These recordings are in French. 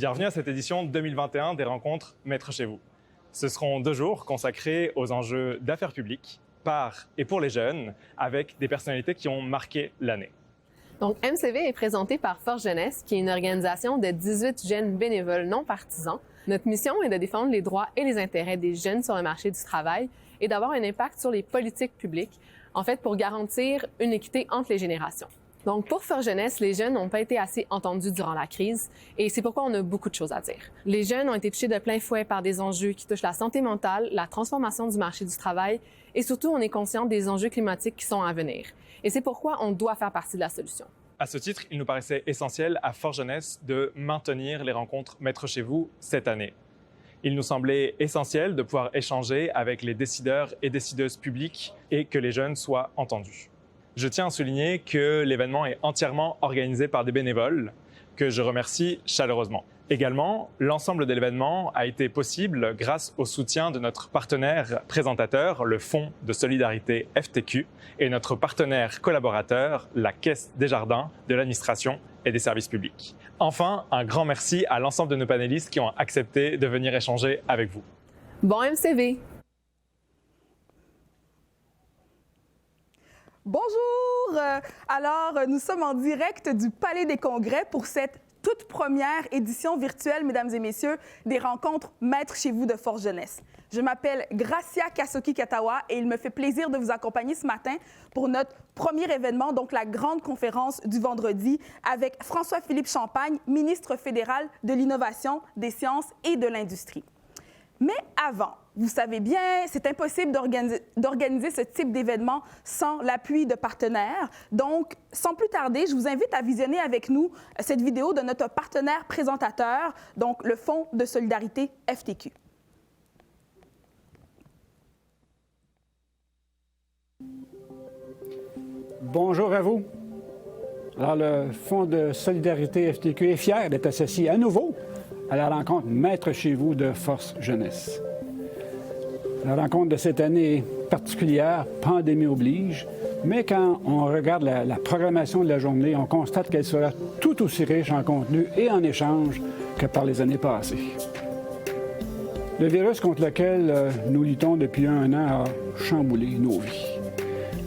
Bienvenue à cette édition 2021 des rencontres Maîtres chez vous. Ce seront 2 jours consacrés aux enjeux d'affaires publiques, par et pour les jeunes, avec des personnalités qui ont marqué l'année. Donc, MCV est présenté par Force Jeunesse, qui est une organisation de 18 jeunes bénévoles non partisans. Notre mission est de défendre les droits et les intérêts des jeunes sur le marché du travail et d'avoir un impact sur les politiques publiques, en fait, pour garantir une équité entre les générations. Donc, pour Force Jeunesse, les jeunes n'ont pas été assez entendus durant la crise et c'est pourquoi on a beaucoup de choses à dire. Les jeunes ont été touchés de plein fouet par des enjeux qui touchent la santé mentale, la transformation du marché du travail et surtout, on est conscient des enjeux climatiques qui sont à venir. Et c'est pourquoi on doit faire partie de la solution. À ce titre, il nous paraissait essentiel à Force Jeunesse de maintenir les rencontres Maîtres chez vous cette année. Il nous semblait essentiel de pouvoir échanger avec les décideurs et décideuses publiques et que les jeunes soient entendus. Je tiens à souligner que l'événement est entièrement organisé par des bénévoles, que je remercie chaleureusement. Également, l'ensemble de l'événement a été possible grâce au soutien de notre partenaire présentateur, le Fonds de solidarité FTQ, et notre partenaire collaborateur, la Caisse des jardins de l'administration et des services publics. Enfin, un grand merci à l'ensemble de nos panélistes qui ont accepté de venir échanger avec vous. Bon MCV! Bonjour! Alors, nous sommes en direct du Palais des Congrès pour cette toute première édition virtuelle, mesdames et messieurs, des rencontres Maîtres chez vous de Force Jeunesse. Je m'appelle Gracia Kasoki-Katawa et il me fait plaisir de vous accompagner ce matin pour notre premier événement, donc la grande conférence du vendredi, avec François-Philippe Champagne, ministre fédéral de l'Innovation, des Sciences et de l'Industrie. Mais avant, vous savez bien, c'est impossible d'organiser ce type d'événement sans l'appui de partenaires. Donc, sans plus tarder, je vous invite à visionner avec nous cette vidéo de notre partenaire présentateur, donc le Fonds de solidarité FTQ. Bonjour à vous. Alors, le Fonds de solidarité FTQ est fier d'être associé à nouveau à la rencontre Maîtres chez vous de Force Jeunesse. La rencontre de cette année est particulière, pandémie oblige, mais quand on regarde la programmation de la journée, on constate qu'elle sera tout aussi riche en contenu et en échange que par les années passées. Le virus contre lequel nous luttons depuis 1 an a chamboulé nos vies.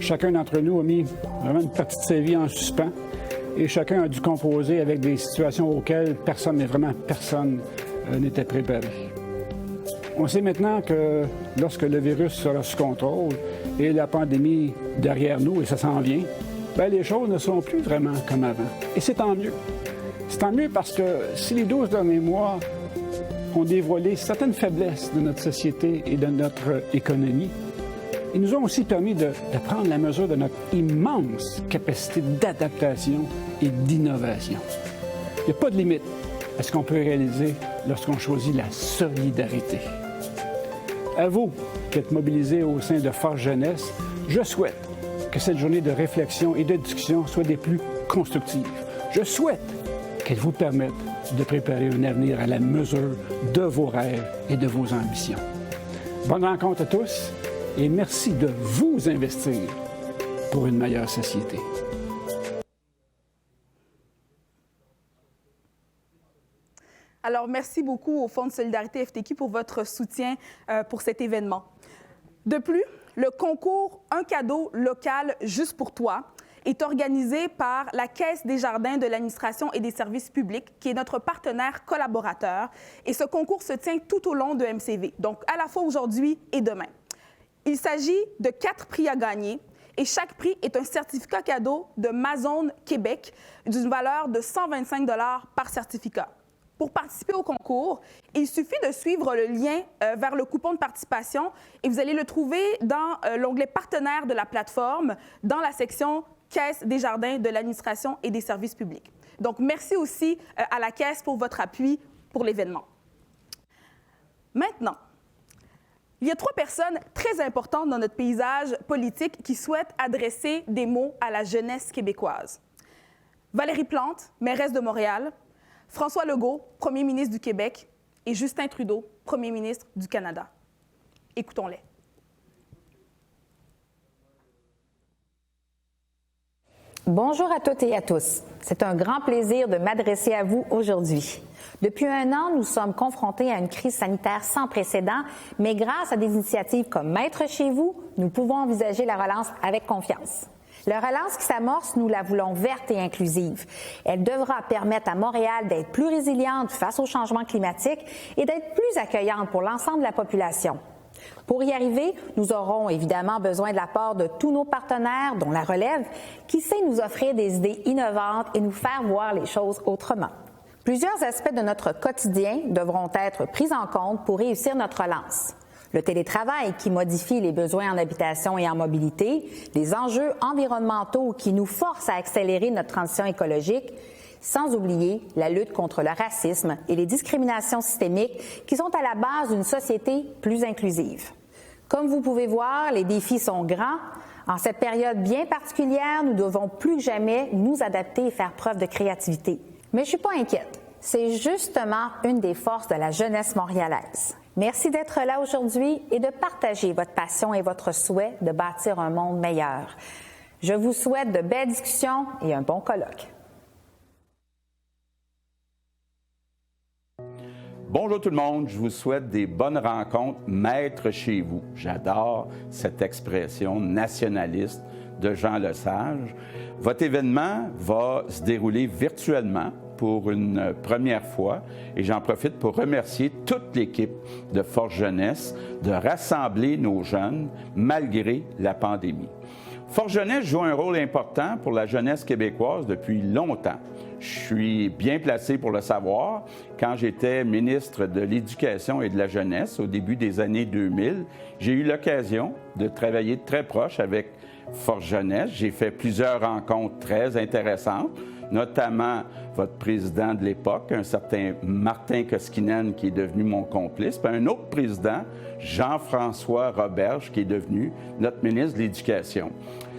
Chacun d'entre nous a mis vraiment une partie de sa vie en suspens et chacun a dû composer avec des situations auxquelles personne n'était préparé. On sait maintenant que lorsque le virus sera sous contrôle et la pandémie derrière nous, et ça s'en vient, bien, les choses ne seront plus vraiment comme avant. Et c'est tant mieux. C'est tant mieux parce que si les 12 derniers mois ont dévoilé certaines faiblesses de notre société et de notre économie, ils nous ont aussi permis de prendre la mesure de notre immense capacité d'adaptation et d'innovation. Il n'y a pas de limite à ce qu'on peut réaliser lorsqu'on choisit la solidarité. À vous qui êtes mobilisés au sein de Force Jeunesse, je souhaite que cette journée de réflexion et de discussion soit des plus constructives. Je souhaite qu'elle vous permette de préparer un avenir à la mesure de vos rêves et de vos ambitions. Bonne rencontre à tous et merci de vous investir pour une meilleure société. Alors, merci beaucoup au Fonds de solidarité FTQ pour votre soutien pour cet événement. De plus, le concours Un cadeau local juste pour toi est organisé par la Caisse des jardins de l'administration et des services publics, qui est notre partenaire collaborateur. Et ce concours se tient tout au long de MCV, donc à la fois aujourd'hui et demain. Il s'agit de 4 prix à gagner et chaque prix est un certificat cadeau de Mazone Québec d'une valeur de 125 $ par certificat. Pour participer au concours, il suffit de suivre le lien vers le coupon de participation et vous allez le trouver dans l'onglet partenaire de la plateforme, dans la section Caisse des jardins de l'administration et des services publics. Donc, merci aussi à la Caisse pour votre appui pour l'événement. Maintenant, il y a 3 personnes très importantes dans notre paysage politique qui souhaitent adresser des mots à la jeunesse québécoise. Valérie Plante, mairesse de Montréal, François Legault, premier ministre du Québec, et Justin Trudeau, premier ministre du Canada. Écoutons-les. Bonjour à toutes et à tous. C'est un grand plaisir de m'adresser à vous aujourd'hui. Depuis 1 an, nous sommes confrontés à une crise sanitaire sans précédent, mais grâce à des initiatives comme Maître chez vous, nous pouvons envisager la relance avec confiance. La relance qui s'amorce, nous la voulons verte et inclusive. Elle devra permettre à Montréal d'être plus résiliente face au changement climatique et d'être plus accueillante pour l'ensemble de la population. Pour y arriver, nous aurons évidemment besoin de l'apport de tous nos partenaires, dont la relève, qui sait nous offrir des idées innovantes et nous faire voir les choses autrement. Plusieurs aspects de notre quotidien devront être pris en compte pour réussir notre relance. Le télétravail qui modifie les besoins en habitation et en mobilité, les enjeux environnementaux qui nous forcent à accélérer notre transition écologique, sans oublier la lutte contre le racisme et les discriminations systémiques qui sont à la base d'une société plus inclusive. Comme vous pouvez voir, les défis sont grands. En cette période bien particulière, nous devons plus que jamais nous adapter et faire preuve de créativité. Mais je ne suis pas inquiète. C'est justement une des forces de la jeunesse montréalaise. Merci d'être là aujourd'hui et de partager votre passion et votre souhait de bâtir un monde meilleur. Je vous souhaite de belles discussions et un bon colloque. Bonjour tout le monde, je vous souhaite des bonnes rencontres maître chez vous. J'adore cette expression nationaliste de Jean Lesage. Votre événement va se dérouler virtuellement pour une première fois et j'en profite pour remercier toute l'équipe de Force Jeunesse de rassembler nos jeunes malgré la pandémie. Force Jeunesse joue un rôle important pour la jeunesse québécoise depuis longtemps. Je suis bien placé pour le savoir. Quand j'étais ministre de l'Éducation et de la Jeunesse au début des années 2000, j'ai eu l'occasion de travailler très proche avec Force Jeunesse. J'ai fait plusieurs rencontres très intéressantes, notamment votre président de l'époque, un certain Martin Koskinen, qui est devenu mon complice, puis un autre président, Jean-François Roberge, qui est devenu notre ministre de l'Éducation.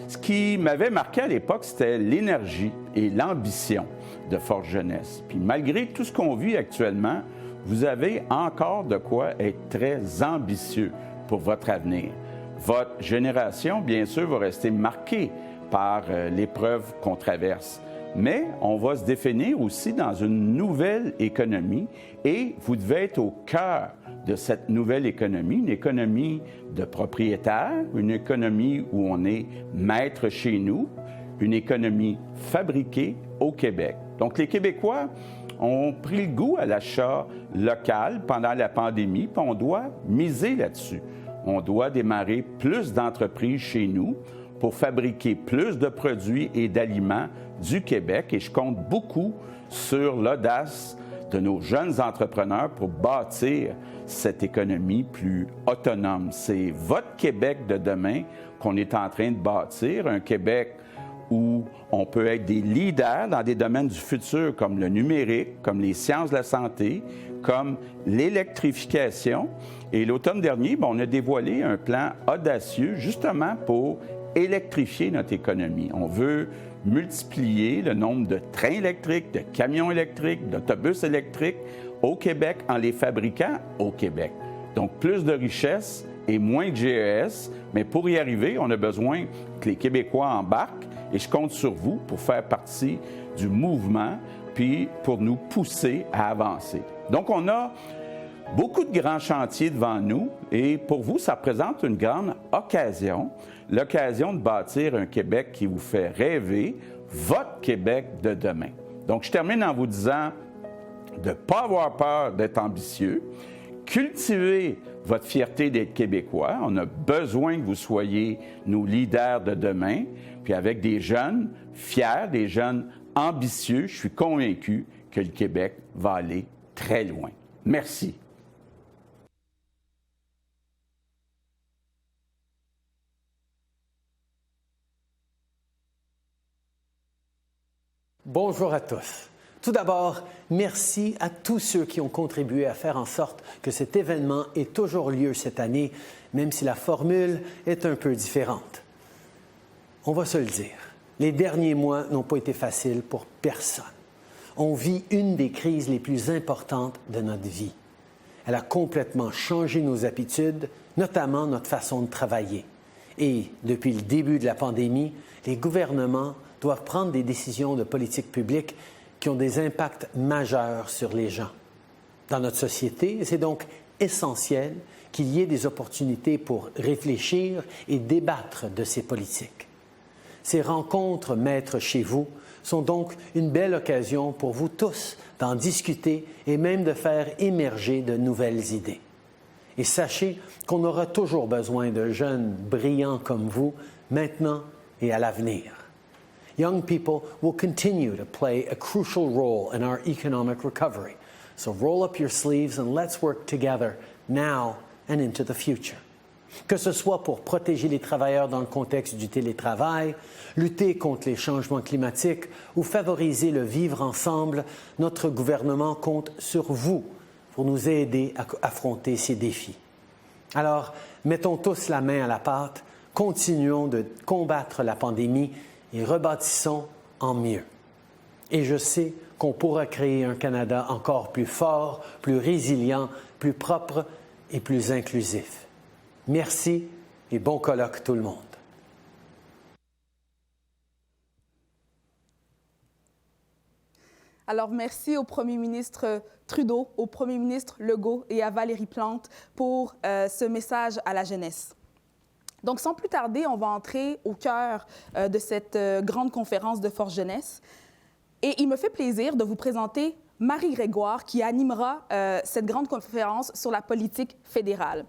Ce qui m'avait marqué à l'époque, c'était l'énergie et l'ambition de Force Jeunesse. Puis malgré tout ce qu'on vit actuellement, vous avez encore de quoi être très ambitieux pour votre avenir. Votre génération, bien sûr, va rester marquée par l'épreuve qu'on traverse. Mais on va se définir aussi dans une nouvelle économie et vous devez être au cœur de cette nouvelle économie, une économie de propriétaires, une économie où on est maître chez nous, une économie fabriquée au Québec. Donc les Québécois ont pris le goût à l'achat local pendant la pandémie, puis on doit miser là-dessus. On doit démarrer plus d'entreprises chez nous pour fabriquer plus de produits et d'aliments du Québec et je compte beaucoup sur l'audace de nos jeunes entrepreneurs pour bâtir cette économie plus autonome. C'est votre Québec de demain qu'on est en train de bâtir, un Québec où on peut être des leaders dans des domaines du futur comme le numérique, comme les sciences de la santé, comme l'électrification. Et l'automne dernier, on a dévoilé un plan audacieux justement pour électrifier notre économie. On veut multiplier le nombre de trains électriques, de camions électriques, d'autobus électriques au Québec en les fabriquant au Québec. Donc, plus de richesses et moins de GES, mais pour y arriver, on a besoin que les Québécois embarquent et je compte sur vous pour faire partie du mouvement puis pour nous pousser à avancer. Donc, on a beaucoup de grands chantiers devant nous et pour vous, ça représente une grande occasion, l'occasion de bâtir un Québec qui vous fait rêver, votre Québec de demain. Donc, je termine en vous disant de ne pas avoir peur d'être ambitieux, cultivez votre fierté d'être Québécois. On a besoin que vous soyez nos leaders de demain, puis avec des jeunes fiers, des jeunes ambitieux, je suis convaincu que le Québec va aller très loin. Merci. Bonjour à tous. Tout d'abord, merci à tous ceux qui ont contribué à faire en sorte que cet événement ait toujours lieu cette année, même si la formule est un peu différente. On va se le dire, les derniers mois n'ont pas été faciles pour personne. On vit une des crises les plus importantes de notre vie. Elle a complètement changé nos habitudes, notamment notre façon de travailler. Et depuis le début de la pandémie, les gouvernements doivent prendre des décisions de politique publique qui ont des impacts majeurs sur les gens. Dans notre société, c'est donc essentiel qu'il y ait des opportunités pour réfléchir et débattre de ces politiques. Ces rencontres maîtres chez vous sont donc une belle occasion pour vous tous d'en discuter et même de faire émerger de nouvelles idées. Et sachez qu'on aura toujours besoin de jeunes brillants comme vous, maintenant et à l'avenir. Young people will continue to play a crucial role in our economic recovery. So roll up your sleeves and let's work together now and into the future. Que ce soit pour protéger les travailleurs dans le contexte du télétravail, lutter contre les changements climatiques ou favoriser le vivre ensemble, notre gouvernement compte sur vous pour nous aider à affronter ces défis. Alors, mettons tous la main à la pâte, continuons de combattre la pandémie et rebâtissons en mieux. Et je sais qu'on pourra créer un Canada encore plus fort, plus résilient, plus propre et plus inclusif. Merci et bon colloque tout le monde. Alors, merci au premier ministre Trudeau, au premier ministre Legault et à Valérie Plante pour ce message à la jeunesse. Donc, sans plus tarder, on va entrer au cœur de cette grande conférence de Force Jeunesse. Et il me fait plaisir de vous présenter Marie Grégoire qui animera cette grande conférence sur la politique fédérale.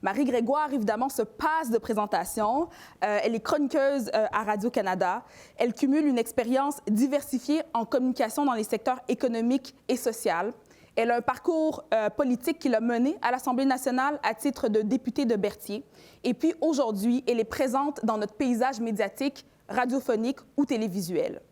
Marie Grégoire, évidemment, se passe de présentation. Elle est chroniqueuse à Radio-Canada. Elle cumule une expérience diversifiée en communication dans les secteurs économiques et sociaux. Elle a un parcours politique qui l'a mené à l'Assemblée nationale à titre de députée de Berthier. Et puis, aujourd'hui, elle est présente dans notre paysage médiatique, radiophonique ou télévisuel.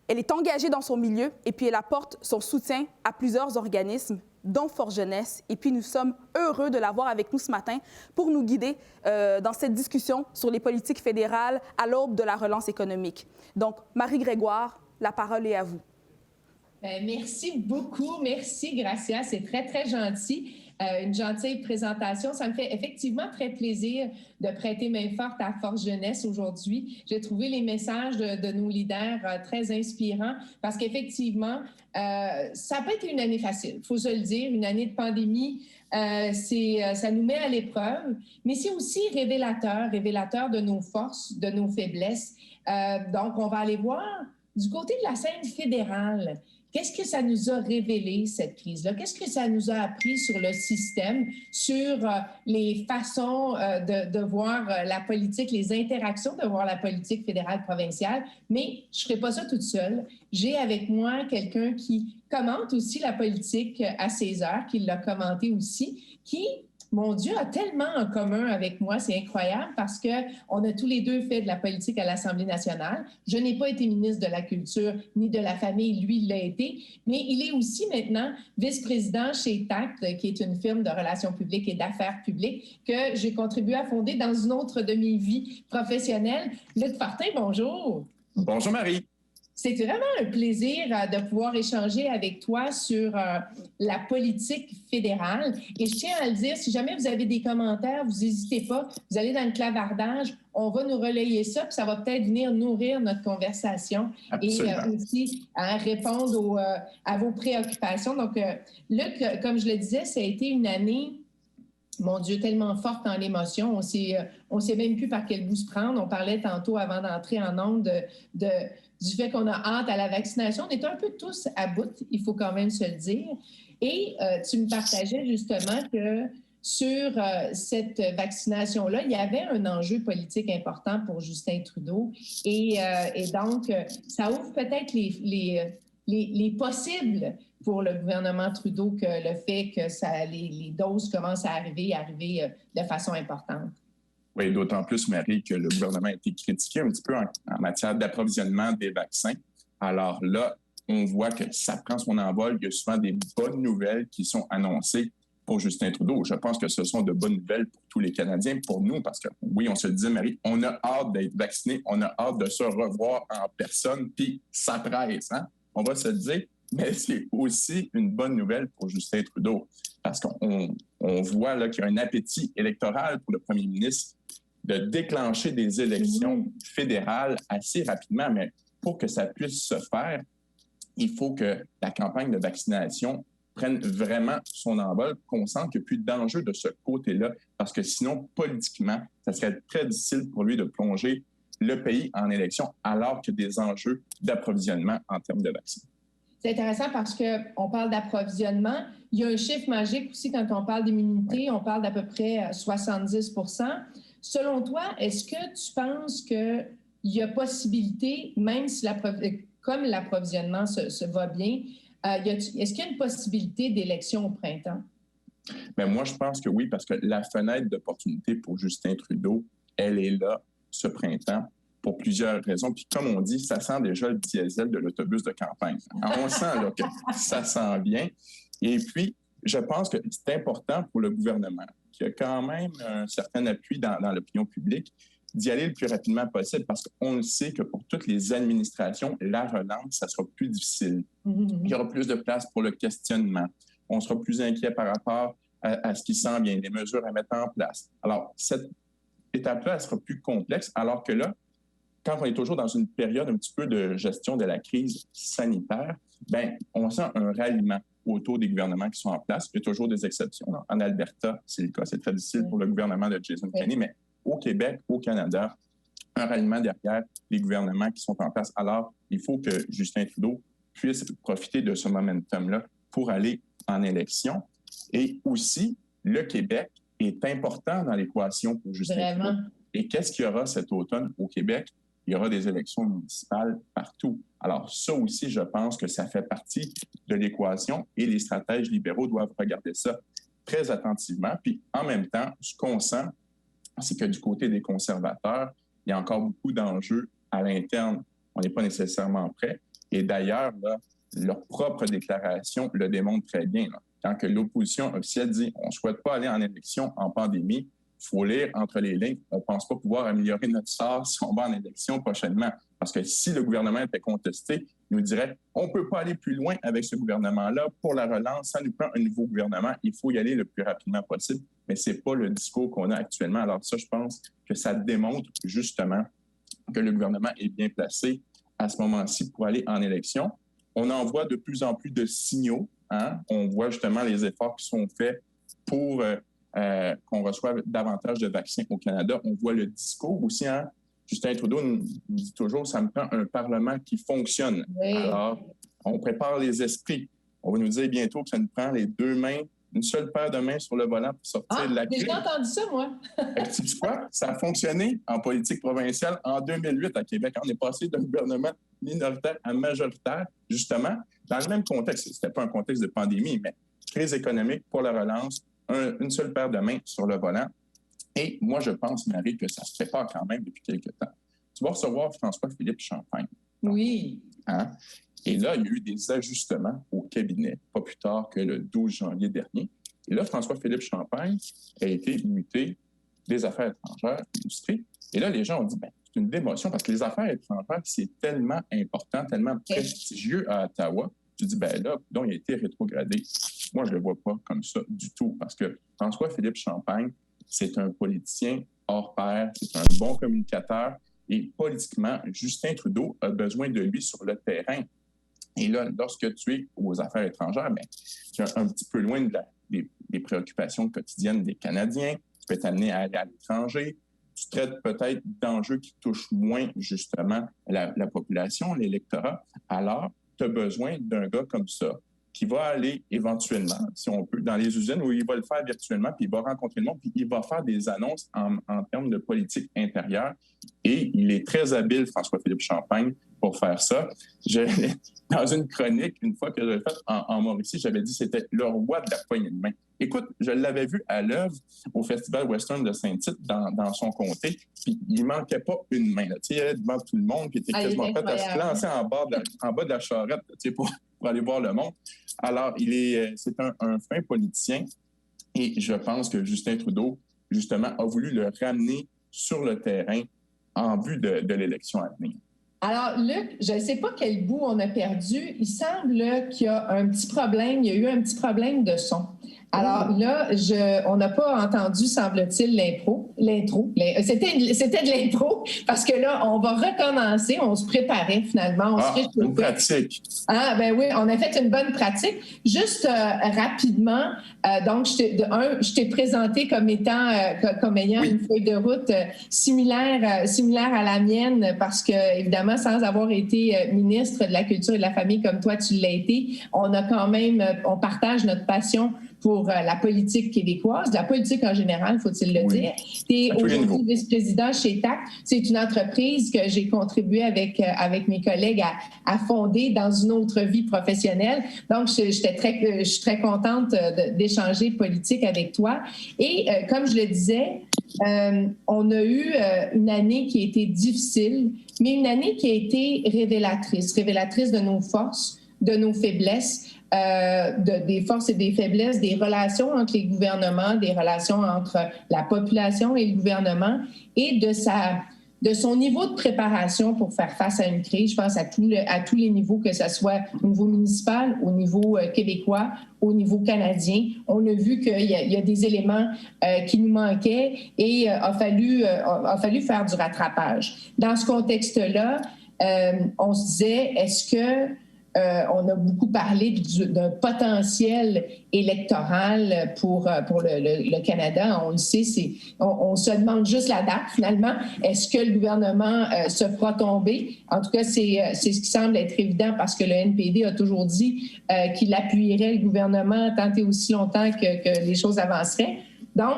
Elle est engagée dans son milieu et puis elle apporte son soutien à plusieurs organismes, dont Force Jeunesse. Et puis nous sommes heureux de l'avoir avec nous ce matin pour nous guider dans cette discussion sur les politiques fédérales à l'aube de la relance économique. Donc, Marie Grégoire, la parole est à vous. Merci beaucoup. Merci, Gracia. C'est très, très gentil. Une gentille présentation. Ça me fait effectivement très plaisir de prêter main forte à Force Jeunesse aujourd'hui. J'ai trouvé les messages de nos leaders très inspirants parce qu'effectivement, ça n'a pas été une année facile, il faut se le dire. Une année de pandémie, ça nous met à l'épreuve, mais c'est aussi révélateur de nos forces, de nos faiblesses. Donc, on va aller voir du côté de la scène fédérale. Qu'est-ce que ça nous a révélé, cette crise-là? Qu'est-ce que ça nous a appris sur le système, sur les façons de voir la politique, les interactions de voir la politique fédérale provinciale? Mais je ne ferai pas ça toute seule. J'ai avec moi quelqu'un qui commente aussi la politique à ses heures, qui l'a commenté aussi, qui, mon Dieu, a tellement en commun avec moi, c'est incroyable parce qu'on a tous les deux fait de la politique à l'Assemblée nationale. Je n'ai pas été ministre de la Culture ni de la Famille, lui, il l'a été, mais il est aussi maintenant vice-président chez TACT, qui est une firme de relations publiques et d'affaires publiques que j'ai contribué à fonder dans une autre de mes vies professionnelles. Luc Fortin, bonjour. Bonjour Marie. C'est vraiment un plaisir de pouvoir échanger avec toi sur la politique fédérale. Et je tiens à le dire, si jamais vous avez des commentaires, vous n'hésitez pas, vous allez dans le clavardage, on va nous relayer ça, puis ça va peut-être venir nourrir notre conversation. Absolument. Et aussi répondre à vos préoccupations. Donc, Luc, comme je le disais, ça a été une année, mon Dieu, tellement forte en émotion. On sait même plus par quel bout se prendre. On parlait tantôt avant d'entrer en ondes du fait qu'on a hâte à la vaccination. On est un peu tous à bout, il faut quand même se le dire. Et tu me partageais justement que sur cette vaccination-là, il y avait un enjeu politique important pour Justin Trudeau. Et donc, ça ouvre peut-être les possibles pour le gouvernement Trudeau que le fait que les doses commencent à arriver de façon importante. Oui, d'autant plus, Marie, que le gouvernement a été critiqué un petit peu en matière d'approvisionnement des vaccins. Alors là, on voit que ça prend son envol. Il y a souvent des bonnes nouvelles qui sont annoncées pour Justin Trudeau. Je pense que ce sont de bonnes nouvelles pour tous les Canadiens, pour nous, parce que oui, on se le dit, Marie, on a hâte d'être vaccinés, on a hâte de se revoir en personne, puis ça presse, hein? On va se le dire. Mais c'est aussi une bonne nouvelle pour Justin Trudeau, parce qu'on voit là qu'il y a un appétit électoral pour le premier ministre de déclencher des élections fédérales assez rapidement. Mais pour que ça puisse se faire, il faut que la campagne de vaccination prenne vraiment son envol, qu'on sente qu'il n'y a plus d'enjeu de ce côté-là, parce que sinon, politiquement, ça serait très difficile pour lui de plonger le pays en élection alors qu'il y a des enjeux d'approvisionnement en termes de vaccins. C'est intéressant parce qu'on parle d'approvisionnement. Il y a un chiffre magique aussi quand on parle d'immunité. On parle d'à peu près 70 %. Selon toi, est-ce que tu penses qu'il y a possibilité, même si comme l'approvisionnement se va bien, est-ce qu'il y a une possibilité d'élection au printemps? Bien, moi, je pense que oui, parce que la fenêtre d'opportunité pour Justin Trudeau, elle est là ce printemps pour plusieurs raisons. Puis comme on dit, ça sent déjà le diesel de l'autobus de campagne. Alors, on sent là, que ça sent bien. Et puis, je pense que c'est important pour le gouvernement, qui a quand même un certain appui dans l'opinion publique, d'y aller le plus rapidement possible parce qu'on le sait que pour toutes les administrations, la relance, ça sera plus difficile. Il y aura plus de place pour le questionnement. On sera plus inquiet par rapport à ce qui s'en vient, les mesures à mettre en place. Alors, cette étape-là, elle sera plus complexe, alors que là, quand on est toujours dans une période un petit peu de gestion de la crise sanitaire, bien, on sent un ralliement autour des gouvernements qui sont en place. Il y a toujours des exceptions. En Alberta, c'est le cas. C'est très difficile pour le gouvernement de Jason Kenney, mais au Québec, au Canada, un ralliement derrière les gouvernements qui sont en place. Alors, il faut que Justin Trudeau puisse profiter de ce momentum-là pour aller en élection. Et aussi, le Québec est important dans l'équation pour Justin Trudeau. Et qu'est-ce qu'il y aura cet automne au Québec? Il y aura des élections municipales partout. Alors, ça aussi, je pense que ça fait partie de l'équation et les stratèges libéraux doivent regarder ça très attentivement. Puis, en même temps, ce qu'on sent, c'est que du côté des conservateurs, il y a encore beaucoup d'enjeux à l'interne. On n'est pas nécessairement prêt. Et d'ailleurs, là, leur propre déclaration le démontre très bien. Là. Quand que l'opposition officielle dit « on ne souhaite pas aller en élection en pandémie », il faut lire entre les lignes. On ne pense pas pouvoir améliorer notre sort si on va en élection prochainement. Parce que si le gouvernement était contesté, il nous dirait « on ne peut pas aller plus loin avec ce gouvernement-là. Pour la relance, ça nous prend un nouveau gouvernement. Il faut y aller le plus rapidement possible. » Mais ce n'est pas le discours qu'on a actuellement. Alors ça, je pense que ça démontre justement que le gouvernement est bien placé à ce moment-ci pour aller en élection. On en voit de plus en plus de signaux. Hein? On voit justement les efforts qui sont faits pour qu'on reçoive davantage de vaccins au Canada. On voit le discours aussi. Hein? Justin Trudeau nous dit toujours « ça me prend un Parlement qui fonctionne oui. ». Alors, on prépare les esprits. On va nous dire bientôt que ça nous prend les deux mains, une seule paire de mains sur le volant pour sortir de la crise. J'ai entendu ça, moi. Tu sais quoi? Ça a fonctionné en politique provinciale en 2008 à Québec. On est passé d'un gouvernement minoritaire à majoritaire, justement, dans le même contexte. C'était pas un contexte de pandémie, mais crise économique pour la relance, une seule paire de mains sur le volant. Et moi, je pense, Marie, que ça se prépare quand même depuis quelques temps. Tu vas recevoir François-Philippe Champagne. Oui. Hein? Et là, il y a eu des ajustements au cabinet, pas plus tard que le 12 janvier dernier. Et là, François-Philippe Champagne a été muté des affaires étrangères, industrie. Et là, les gens ont dit, ben, c'est une démotion parce que les affaires étrangères, c'est tellement important, tellement prestigieux à Ottawa. Tu dis, ben là, donc, il a été rétrogradé. Moi, je ne le vois pas comme ça du tout parce que François-Philippe Champagne, c'est un politicien hors pair, c'est un bon communicateur et politiquement, Justin Trudeau a besoin de lui sur le terrain. Et là, lorsque tu es aux affaires étrangères, bien, tu es un petit peu loin des préoccupations quotidiennes des Canadiens. Tu peux t'amener à aller à l'étranger. Tu traites peut-être d'enjeux qui touchent moins, justement, la population, l'électorat. Alors, tu as besoin d'un gars comme ça qui va aller éventuellement, si on peut, dans les usines où il va le faire virtuellement, puis il va rencontrer le monde, puis il va faire des annonces en termes de politique intérieure. Et il est très habile, François-Philippe Champagne, pour faire ça. Dans une chronique, une fois que j'avais fait en Mauricie, j'avais dit que c'était le roi de la poignée de main. Écoute, je l'avais vu à l'œuvre au Festival Western de Saint-Tite dans son comté, puis il manquait pas une main. Il allait devant tout le monde, puis il était quasiment prêt à se lancer en bas de la charrette pour aller voir le monde. Alors, c'est un fin politicien et je pense que Justin Trudeau, justement, a voulu le ramener sur le terrain en vue de l'élection à venir. Alors, Luc, je ne sais pas quel bout on a perdu. Il semble qu'il y a un petit problème. Il y a eu un petit problème de son. Alors là, on n'a pas entendu, semble-t-il, l'impro. l'intro. C'était de l'intro parce que là, on va recommencer. On se préparait finalement. Une pratique. Ah, ben oui, on a fait une bonne pratique. Juste rapidement, donc, je t'ai présenté comme ayant une feuille de route similaire à la mienne parce que, évidemment, sans avoir été ministre de la Culture et de la Famille comme toi, tu l'as été, on partage notre passion pour la politique québécoise, la politique en général, faut-il le dire. Tu es aujourd'hui vice-président chez TAC. C'est une entreprise que j'ai contribué avec mes collègues à fonder dans une autre vie professionnelle. Donc, je suis très contente d'échanger politique avec toi. Et comme je le disais, on a eu une année qui a été difficile, mais une année qui a été révélatrice de nos forces, de nos faiblesses, des forces et des faiblesses, des relations entre les gouvernements, des relations entre la population et le gouvernement et de son niveau de préparation pour faire face à une crise. Je pense à tous les niveaux, que ce soit au niveau municipal, au niveau québécois, au niveau canadien. On a vu qu'il y a des éléments qui nous manquaient et a fallu faire du rattrapage. Dans ce contexte-là, on se disait, est-ce que on a beaucoup parlé d'un potentiel électoral pour le Canada. On le sait, on se demande juste la date, finalement. Est-ce que le gouvernement se fera tomber? En tout cas, c'est ce qui semble être évident parce que le NPD a toujours dit qu'il appuierait le gouvernement tant et aussi longtemps que les choses avanceraient. Donc,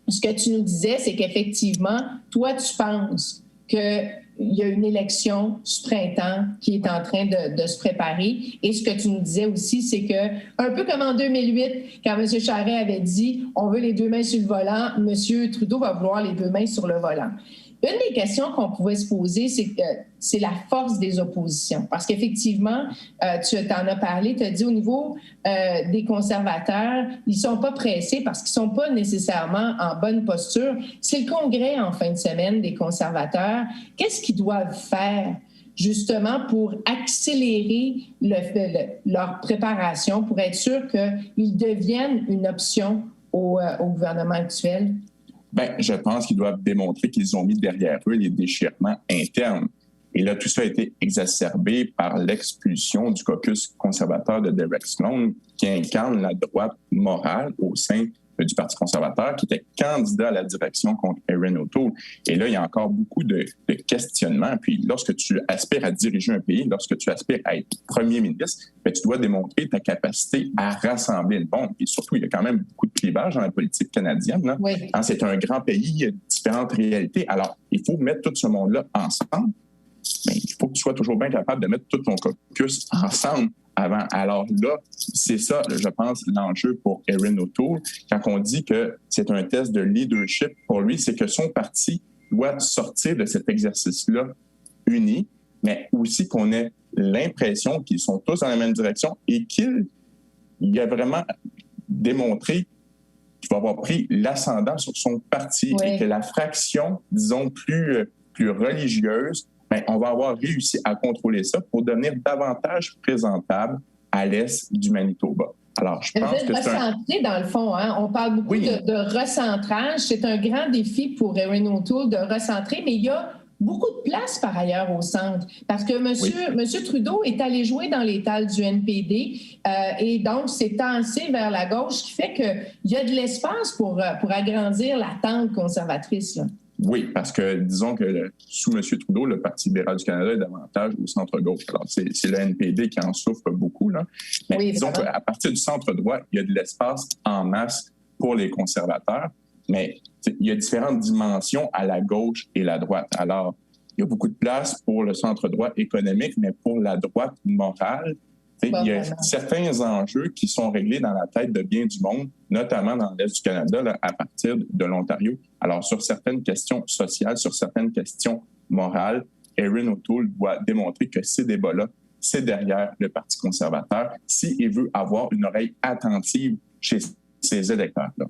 ce que tu nous disais, c'est qu'effectivement, toi, tu penses qu'il y a une élection ce printemps qui est en train de se préparer. Et ce que tu nous disais aussi, c'est que, un peu comme en 2008, quand M. Charest avait dit « on veut les deux mains sur le volant », M. Trudeau va vouloir les deux mains sur le volant. Une des questions qu'on pouvait se poser, c'est la force des oppositions. Parce qu'effectivement, tu t'en as parlé, tu as dit au niveau des conservateurs, ils ne sont pas pressés parce qu'ils ne sont pas nécessairement en bonne posture. C'est le congrès en fin de semaine des conservateurs. Qu'est-ce qu'ils doivent faire justement pour accélérer leur préparation, pour être sûr qu'ils deviennent une option au gouvernement actuel? Bien, je pense qu'ils doivent démontrer qu'ils ont mis derrière eux les déchirements internes. Et là, tout ça a été exacerbé par l'expulsion du caucus conservateur de Derek Sloan, qui incarne la droite morale au sein du Parti conservateur, qui était candidat à la direction contre Erin O'Toole. Et là, il y a encore beaucoup de questionnements. Puis lorsque tu aspires à diriger un pays, lorsque tu aspires à être premier ministre, bien, tu dois démontrer ta capacité à rassembler le monde. Et surtout, il y a quand même beaucoup de clivage dans la politique canadienne. Là. Oui. Hein, c'est un grand pays, il y a différentes réalités. Alors, il faut mettre tout ce monde-là ensemble. Mais il faut que tu sois toujours bien capable de mettre tout ton caucus ensemble avant. Alors là, c'est ça, je pense, l'enjeu pour Erin O'Toole. Quand on dit que c'est un test de leadership pour lui, c'est que son parti doit sortir de cet exercice-là uni, mais aussi qu'on ait l'impression qu'ils sont tous dans la même direction et qu'il a vraiment démontré qu'il va avoir pris l'ascendant sur son parti et que la fraction, disons, plus religieuse, bien, on va avoir réussi à contrôler ça pour devenir davantage présentable à l'est du Manitoba. Alors, je pense que c'est recentrer, dans le fond, hein? On parle beaucoup de recentrage. C'est un grand défi pour Erin O'Toole de recentrer, mais il y a beaucoup de place par ailleurs au centre. Parce que M. Trudeau est allé jouer dans l'étal du NPD et donc s'est tassé vers la gauche, ce qui fait qu'il y a de l'espace pour agrandir la tente conservatrice, là. Oui, parce que disons que sous M. Trudeau, le Parti libéral du Canada est davantage au centre-gauche. Alors, c'est le NPD qui en souffre beaucoup, là. Mais disons qu'à partir du centre-droit, il y a de l'espace en masse pour les conservateurs, mais il y a différentes dimensions à la gauche et la droite. Alors, il y a beaucoup de place pour le centre-droit économique, mais pour la droite morale, il y a certains enjeux qui sont réglés dans la tête de bien du monde, notamment dans l'Est du Canada, là, à partir de l'Ontario. Alors, sur certaines questions sociales, sur certaines questions morales, Erin O'Toole doit démontrer que ces débats-là, c'est derrière le Parti conservateur s'il veut avoir une oreille attentive chez ces électeurs-là.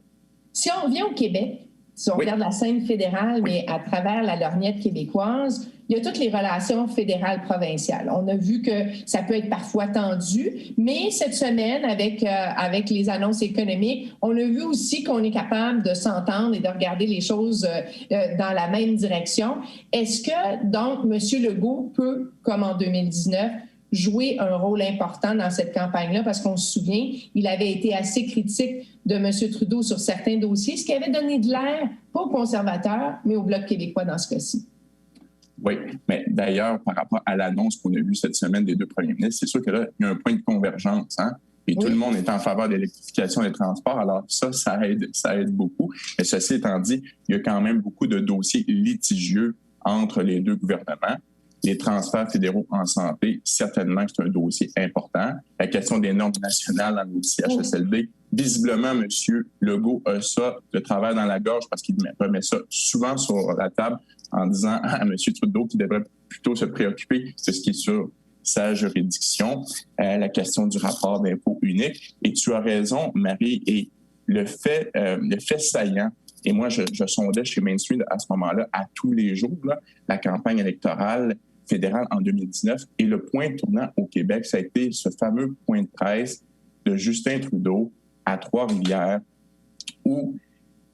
Si on revient au Québec, si on regarde la scène fédérale, mais à travers la lorgnette québécoise, il y a toutes les relations fédérales-provinciales. On a vu que ça peut être parfois tendu, mais cette semaine, avec les annonces économiques, on a vu aussi qu'on est capable de s'entendre et de regarder les choses dans la même direction. Est-ce que, donc, M. Legault peut, comme en 2019, jouer un rôle important dans cette campagne-là? Parce qu'on se souvient, il avait été assez critique de M. Trudeau sur certains dossiers, ce qui avait donné de l'air, pas aux conservateurs, mais au Bloc québécois dans ce cas-ci. Oui, mais d'ailleurs, par rapport à l'annonce qu'on a vue cette semaine des deux premiers ministres, c'est sûr que là, il y a un point de convergence, hein? Et tout le monde est en faveur de l'électrification des transports. Alors ça aide beaucoup. Mais ceci étant dit, il y a quand même beaucoup de dossiers litigieux entre les deux gouvernements. Les transferts fédéraux en santé, certainement que c'est un dossier important. La question des normes nationales dans le CHSLD, visiblement, M. Legault a ça, le travail dans la gorge, parce qu'il remet ça souvent sur la table en disant à M. Trudeau qu'il devrait plutôt se préoccuper de ce qui est sur sa juridiction, la question du rapport d'impôt unique. Et tu as raison, Marie, et le fait saillant, et moi, je sondais chez Main Street à ce moment-là, à tous les jours, là, la campagne électorale fédérale en 2019. Et le point tournant au Québec, ça a été ce fameux point de presse de Justin Trudeau à Trois-Rivières, où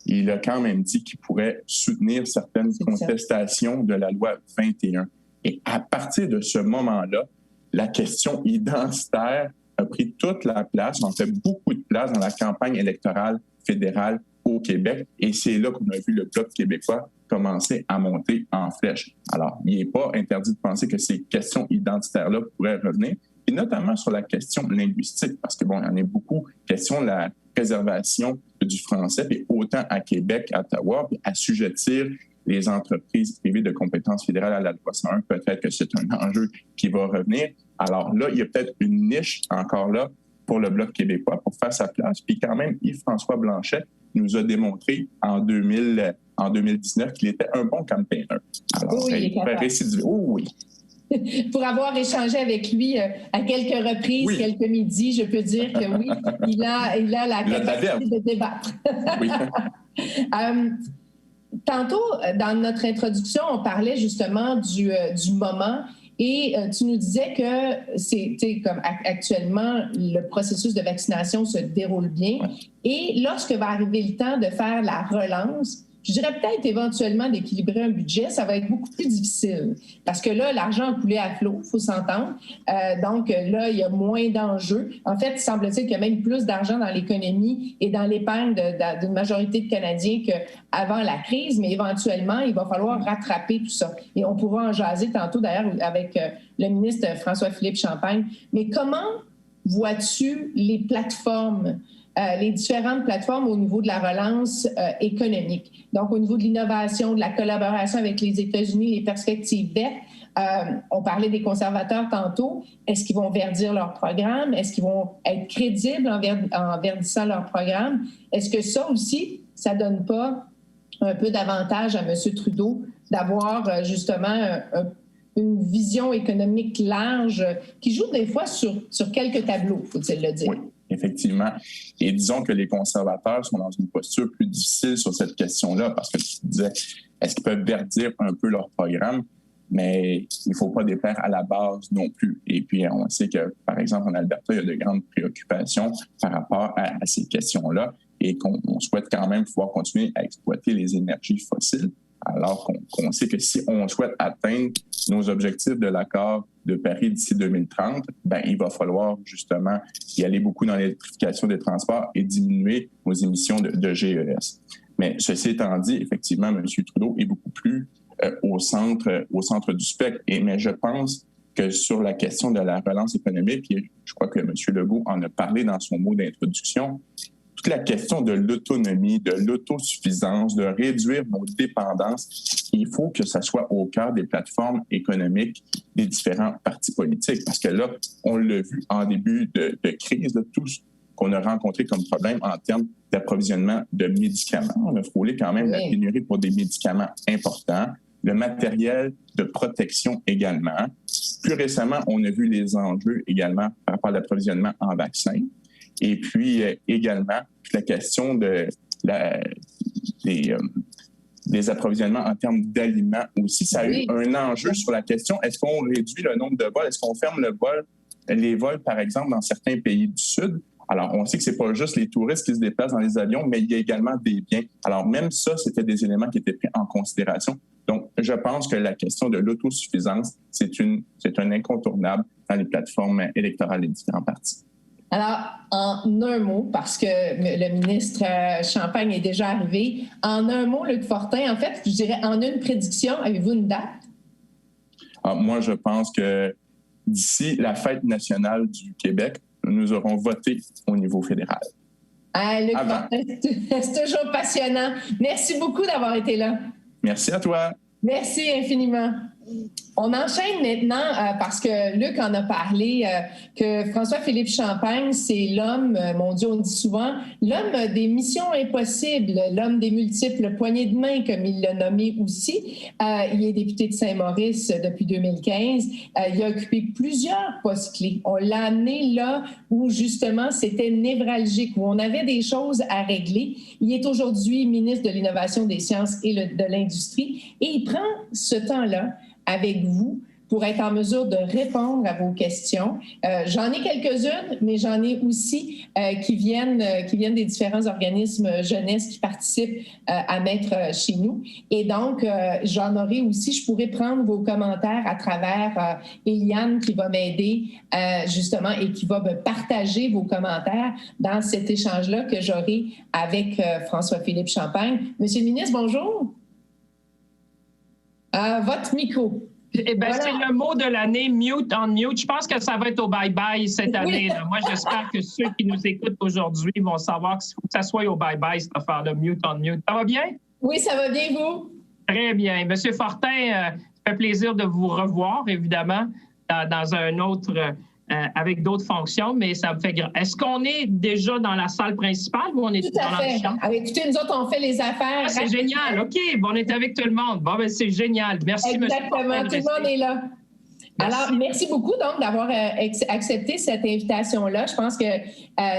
il a quand même dit qu'il pourrait soutenir certaines contestations de la loi 21. Et à partir de ce moment-là, la question identitaire a pris toute la place, en fait beaucoup de place dans la campagne électorale fédérale au Québec. Et c'est là qu'on a vu le Bloc québécois commencer à monter en flèche. Alors, il n'est pas interdit de penser que ces questions identitaires-là pourraient revenir, et notamment sur la question linguistique, parce que, bon, il y en a beaucoup, question de la préservation du français, puis autant à Québec, à Ottawa, puis assujettir les entreprises privées de compétences fédérales à la loi 101, peut-être que c'est un enjeu qui va revenir. Alors là, il y a peut-être une niche encore là pour le Bloc québécois pour faire sa place. Puis quand même, Yves-François Blanchet nous a démontré en 2019 qu'il était un bon campaigner. Alors, oui, il pourrait récidiver. Oh, oui. Pour avoir échangé avec lui à quelques reprises, quelques midis, je peux dire que oui, il a la capacité de débattre. Oui. Tantôt, dans notre introduction, on parlait justement du moment et tu nous disais que c'était comme actuellement, le processus de vaccination se déroule bien. Et lorsque va arriver le temps de faire la relance, je dirais peut-être éventuellement d'équilibrer un budget, ça va être beaucoup plus difficile. Parce que là, l'argent a coulé à flot, il faut s'entendre. Donc là, il y a moins d'enjeux. En fait, il semble-t-il qu'il y a même plus d'argent dans l'économie et dans l'épargne d'une majorité de Canadiens qu'avant la crise, mais éventuellement, il va falloir rattraper tout ça. Et on pourra en jaser tantôt, d'ailleurs, avec le ministre François-Philippe Champagne. Mais comment vois-tu les plateformes, les différentes plateformes au niveau de la relance économique? Donc, au niveau de l'innovation, de la collaboration avec les États-Unis, les perspectives vertes. On parlait des conservateurs tantôt. Est-ce qu'ils vont verdir leur programme? Est-ce qu'ils vont être crédibles en verdissant leur programme? Est-ce que ça aussi, ça donne pas un peu d'avantage à M. Trudeau d'avoir justement une vision économique large qui joue des fois sur quelques tableaux, faut-il le dire? Oui. Effectivement. Et disons que les conservateurs sont dans une posture plus difficile sur cette question-là parce que tu disais, est-ce qu'ils peuvent verdir un peu leur programme? Mais il ne faut pas déplaire à la base non plus. Et puis, on sait que, par exemple, en Alberta, il y a de grandes préoccupations par rapport à ces questions-là et qu'on souhaite quand même pouvoir continuer à exploiter les énergies fossiles, alors qu'on sait que si on souhaite atteindre nos objectifs de l'accord de Paris d'ici 2030, ben il va falloir justement y aller beaucoup dans l'électrification des transports et diminuer nos émissions de GES. Mais ceci étant dit, effectivement, M. Trudeau est beaucoup plus au centre du spectre. Mais je pense que sur la question de la relance économique, et je crois que M. Legault en a parlé dans son mot d'introduction, toute la question de l'autonomie, de l'autosuffisance, de réduire nos dépendances, il faut que ça soit au cœur des plateformes économiques des différents partis politiques. Parce que là, on l'a vu en début de crise, de tout ce qu'on a rencontré comme problème en termes d'approvisionnement de médicaments. On a frôlé quand même la pénurie pour des médicaments importants, le matériel de protection également. Plus récemment, on a vu les enjeux également par rapport à l'approvisionnement en vaccins. Et puis également, la question de des approvisionnements en termes d'aliments aussi. Ça a eu un enjeu sur la question, est-ce qu'on réduit le nombre de vols? Est-ce qu'on ferme les vols, par exemple, dans certains pays du Sud? Alors, on sait que c'est pas juste les touristes qui se déplacent dans les avions, mais il y a également des biens. Alors, même ça, c'était des éléments qui étaient pris en considération. Donc, je pense que la question de l'autosuffisance, c'est un incontournable dans les plateformes électorales des différents partis. Alors, en un mot, parce que le ministre Champagne est déjà arrivé, en un mot, Luc Fortin, en fait, je dirais en une prédiction, avez-vous une date? Moi, je pense que d'ici la fête nationale du Québec, nous aurons voté au niveau fédéral. Luc Fortin, c'est toujours passionnant. Merci beaucoup d'avoir été là. Merci à toi. Merci infiniment. On enchaîne maintenant parce que Luc en a parlé, que François-Philippe Champagne, c'est l'homme, mon Dieu, on dit souvent, l'homme des missions impossibles, l'homme des multiples poignées de main, comme il l'a nommé aussi. Il est député de Saint-Maurice depuis 2015. Il a occupé plusieurs postes clés. On l'a amené là où, justement, c'était névralgique, où on avait des choses à régler. Il est aujourd'hui ministre de l'Innovation, des Sciences et de l'Industrie. Et il prend ce temps-là avec vous pour être en mesure de répondre à vos questions. J'en ai quelques-unes, mais j'en ai aussi qui viennent des différents organismes jeunesse qui participent à mettre chez nous. Et donc, j'en aurai aussi, je pourrais prendre vos commentaires à travers Eliane qui va m'aider justement et qui va me partager vos commentaires dans cet échange-là que j'aurai avec François-Philippe Champagne. Monsieur le ministre, bonjour. Votre micro. Eh bien, voilà. C'est le mot de l'année, mute on mute. Je pense que ça va être au bye-bye cette année. Là. Moi, j'espère que ceux qui nous écoutent aujourd'hui vont savoir qu'il faut que ça soit au bye-bye, cette affaire-là, mute on mute. Ça va bien? Oui, ça va bien, vous? Très bien. Monsieur Fortin, ça fait plaisir de vous revoir, évidemment, dans un autre... avec d'autres fonctions, mais ça me fait... Est-ce qu'on est déjà dans la salle principale ou on est dans l'antichambre? Écoutez, nous autres, on fait les affaires. C'est génial. OK, bon, on est avec tout le monde. Bon, ben c'est génial. Merci, exactement. Monsieur. Tout le monde est là. Merci. Alors, merci beaucoup donc d'avoir accepté cette invitation-là. Je pense que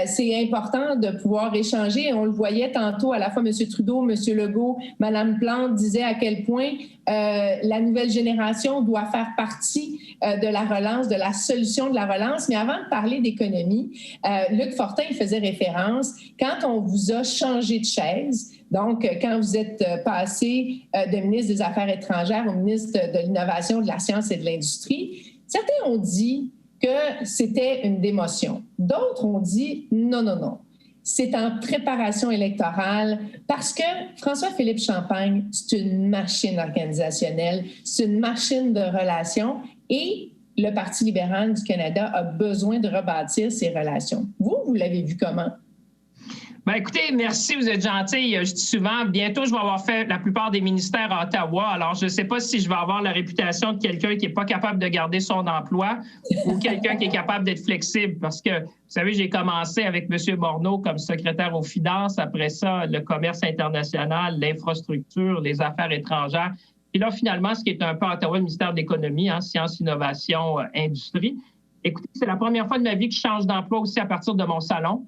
c'est important de pouvoir échanger. On le voyait tantôt, à la fois M. Trudeau, M. Legault, Mme Plante disaient à quel point la nouvelle génération doit faire partie de la relance, de la solution de la relance. Mais avant de parler d'économie, Luc Fortin il faisait référence, quand on vous a changé de chaise, donc quand vous êtes passé de ministre des Affaires étrangères au ministre de l'Innovation, de la Science et de l'Industrie, certains ont dit que c'était une démotion. D'autres ont dit non, non, non. C'est en préparation électorale parce que François-Philippe Champagne, c'est une machine organisationnelle, c'est une machine de relations et le Parti libéral du Canada a besoin de rebâtir ses relations. Vous l'avez vu comment? Bien, écoutez, merci, vous êtes gentil. Je dis souvent, bientôt, je vais avoir fait la plupart des ministères à Ottawa. Alors, je ne sais pas si je vais avoir la réputation de quelqu'un qui n'est pas capable de garder son emploi ou quelqu'un qui est capable d'être flexible. Parce que, vous savez, j'ai commencé avec M. Morneau comme secrétaire aux finances. Après ça, le commerce international, l'infrastructure, les affaires étrangères. Puis là, finalement, ce qui est un peu à Ottawa, le ministère de l'Économie, sciences, innovation, industrie. Écoutez, c'est la première fois de ma vie que je change d'emploi aussi à partir de mon salon.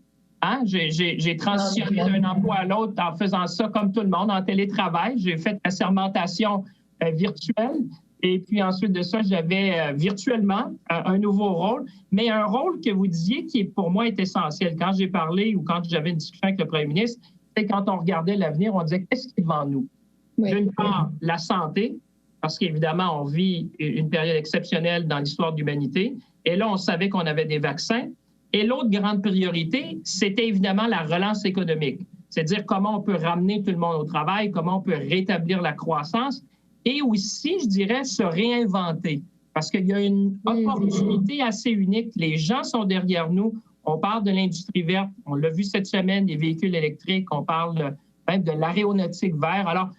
J'ai transitionné d'un emploi à l'autre en faisant ça comme tout le monde, en télétravail. J'ai fait la sermentation virtuelle. Et puis ensuite de ça, j'avais virtuellement un nouveau rôle, mais un rôle que vous disiez qui, pour moi, est essentiel. Quand j'ai parlé ou quand j'avais une discussion avec le premier ministre, c'est quand on regardait l'avenir, on disait qu'est-ce qui est devant nous? Oui. D'une part, la santé, parce qu'évidemment, on vit une période exceptionnelle dans l'histoire de l'humanité. Et là, on savait qu'on avait des vaccins. Et l'autre grande priorité, c'était évidemment la relance économique. C'est-à-dire comment on peut ramener tout le monde au travail, comment on peut rétablir la croissance et aussi, je dirais, se réinventer. Parce qu'il y a une opportunité assez unique. Les gens sont derrière nous. On parle de l'industrie verte. On l'a vu cette semaine, des véhicules électriques. On parle même de l'aéronautique verte. Alors,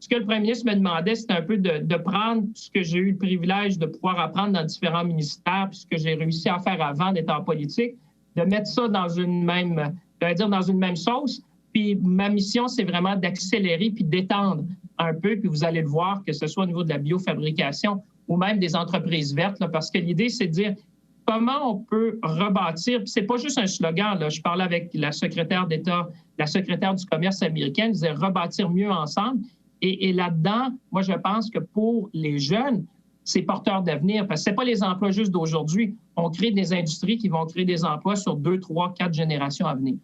ce que le premier ministre me demandait, c'était un peu de prendre ce que j'ai eu le privilège de pouvoir apprendre dans différents ministères, puis ce que j'ai réussi à faire avant d'être en politique, de mettre ça dans une même, dans une même sauce. Puis ma mission, c'est vraiment d'accélérer puis d'étendre un peu, puis vous allez le voir, que ce soit au niveau de la biofabrication ou même des entreprises vertes, là, parce que l'idée, c'est de dire comment on peut rebâtir, puis c'est pas juste un slogan, là. Je parlais avec la secrétaire d'État, la secrétaire du commerce américaine, je disais rebâtir mieux ensemble. Et là-dedans, moi, je pense que pour les jeunes, c'est porteur d'avenir parce que ce n'est pas les emplois juste d'aujourd'hui. On crée des industries qui vont créer des emplois sur 2, 3, 4 générations à venir.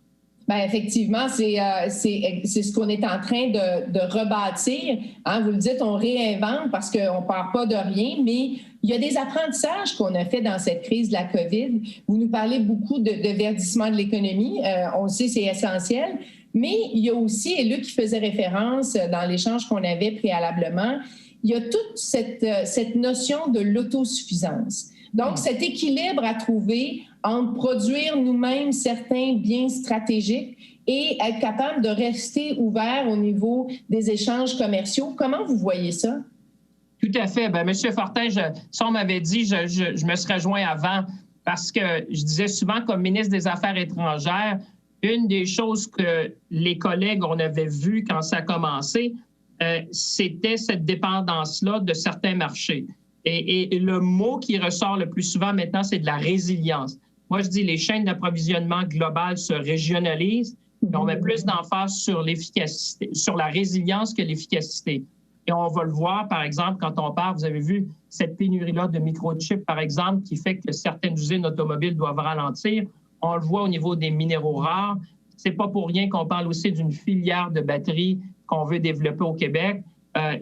Bien, effectivement, c'est ce qu'on est en train de rebâtir. Hein, vous le dites, on réinvente parce qu'on ne part pas de rien, mais il y a des apprentissages qu'on a fait dans cette crise de la COVID. Vous nous parlez beaucoup de verdissement de l'économie. On le sait, c'est essentiel. Mais il y a aussi, et Luc qui faisait référence dans l'échange qu'on avait préalablement, il y a toute cette notion de l'autosuffisance. Donc, cet équilibre à trouver entre produire nous-mêmes certains biens stratégiques et être capable de rester ouvert au niveau des échanges commerciaux. Comment vous voyez ça? Tout à fait. Bien, M. Fortin, ça, on m'avait dit, je me serais joint avant parce que je disais souvent comme ministre des Affaires étrangères, une des choses que les collègues, on avait vu quand ça a commencé, c'était cette dépendance-là de certains marchés. Et le mot qui ressort le plus souvent maintenant, c'est de la résilience. Moi, je dis les chaînes d'approvisionnement globales se régionalisent et on met plus d'emphase sur l'efficacité, sur la résilience que l'efficacité. Et on va le voir, par exemple, quand on parle, vous avez vu cette pénurie-là de microchips, par exemple, qui fait que certaines usines automobiles doivent ralentir. On le voit au niveau des minéraux rares. C'est pas pour rien qu'on parle aussi d'une filière de batteries qu'on veut développer au Québec.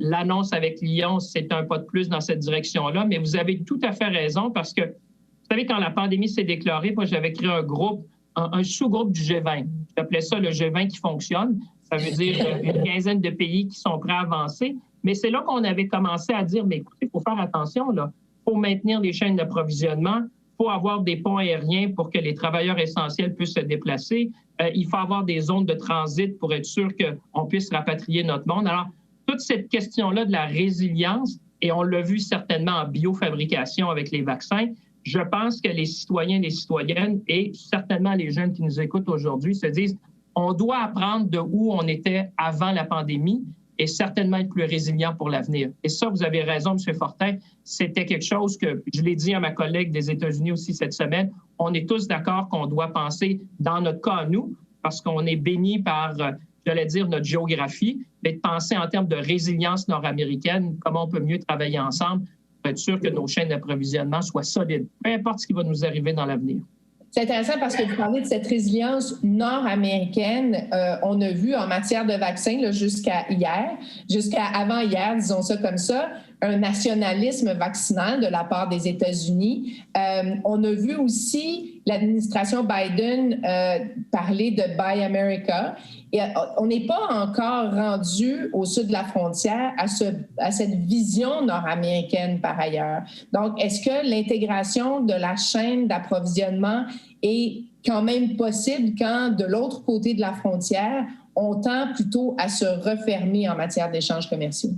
L'annonce avec Lyon, c'est un pas de plus dans cette direction-là, mais vous avez tout à fait raison parce que, vous savez, quand la pandémie s'est déclarée, moi, j'avais créé un groupe, un sous-groupe du G20. J'appelais ça le G20 qui fonctionne. Ça veut dire une quinzaine de pays qui sont prêts à avancer. Mais c'est là qu'on avait commencé à dire, mais écoutez, il faut faire attention, là. Il faut maintenir les chaînes d'approvisionnement. Il faut avoir des ponts aériens pour que les travailleurs essentiels puissent se déplacer. Il faut avoir des zones de transit pour être sûr qu'on puisse rapatrier notre monde. Alors, toute cette question-là de la résilience, et on l'a vu certainement en biofabrication avec les vaccins, je pense que les citoyens et les citoyennes, et certainement les jeunes qui nous écoutent aujourd'hui, se disent on doit apprendre de où on était avant la pandémie et certainement être plus résilient pour l'avenir. Et ça, vous avez raison, M. Fortin, c'était quelque chose que je l'ai dit à ma collègue des États-Unis aussi cette semaine. On est tous d'accord qu'on doit penser, dans notre cas à nous, parce qu'on est béni par, j'allais dire, notre géographie, mais de penser en termes de résilience nord-américaine, comment on peut mieux travailler ensemble pour être sûr que nos chaînes d'approvisionnement soient solides, peu importe ce qui va nous arriver dans l'avenir. C'est intéressant parce que vous parlez de cette résilience nord-américaine. On a vu en matière de vaccins là, jusqu'à avant-hier, disons ça comme ça, un nationalisme vaccinal de la part des États-Unis. On a vu aussi l'administration Biden parler de Buy America. Et on n'est pas encore rendu au sud de la frontière à cette vision nord-américaine par ailleurs. Donc, est-ce que l'intégration de la chaîne d'approvisionnement est quand même possible quand, de l'autre côté de la frontière, on tend plutôt à se refermer en matière d'échanges commerciaux?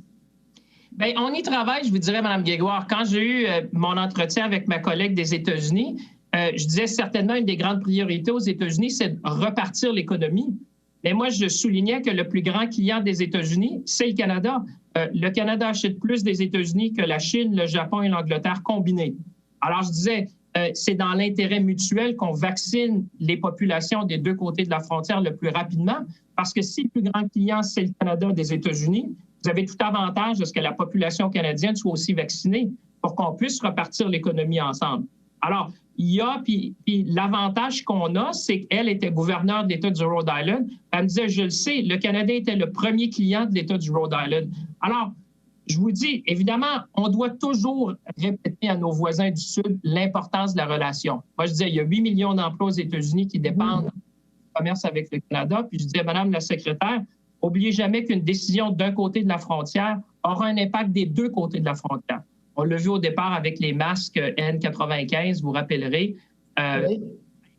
Bien, on y travaille, je vous dirais, Mme Grégoire. Quand j'ai eu mon entretien avec ma collègue des États-Unis, je disais certainement une des grandes priorités aux États-Unis, c'est de repartir l'économie. Mais moi, je soulignais que le plus grand client des États-Unis, c'est le Canada. Le Canada achète plus des États-Unis que la Chine, le Japon et l'Angleterre combinés. Alors, je disais, c'est dans l'intérêt mutuel qu'on vaccine les populations des deux côtés de la frontière le plus rapidement, parce que si le plus grand client, c'est le Canada des États-Unis, vous avez tout avantage à ce que la population canadienne soit aussi vaccinée pour qu'on puisse repartir l'économie ensemble. Alors, il y a, puis l'avantage qu'on a, c'est qu'elle était gouverneure de l'État du Rhode Island. Elle me disait, je le sais, le Canada était le premier client de l'État du Rhode Island. Alors, je vous dis, évidemment, on doit toujours répéter à nos voisins du Sud l'importance de la relation. Moi, je disais, il y a 8 millions d'emplois aux États-Unis qui dépendent du commerce avec le Canada. Puis je disais, Madame la secrétaire, n'oubliez jamais qu'une décision d'un côté de la frontière aura un impact des deux côtés de la frontière. On l'a vu au départ avec les masques N95, vous rappellerez. Oui.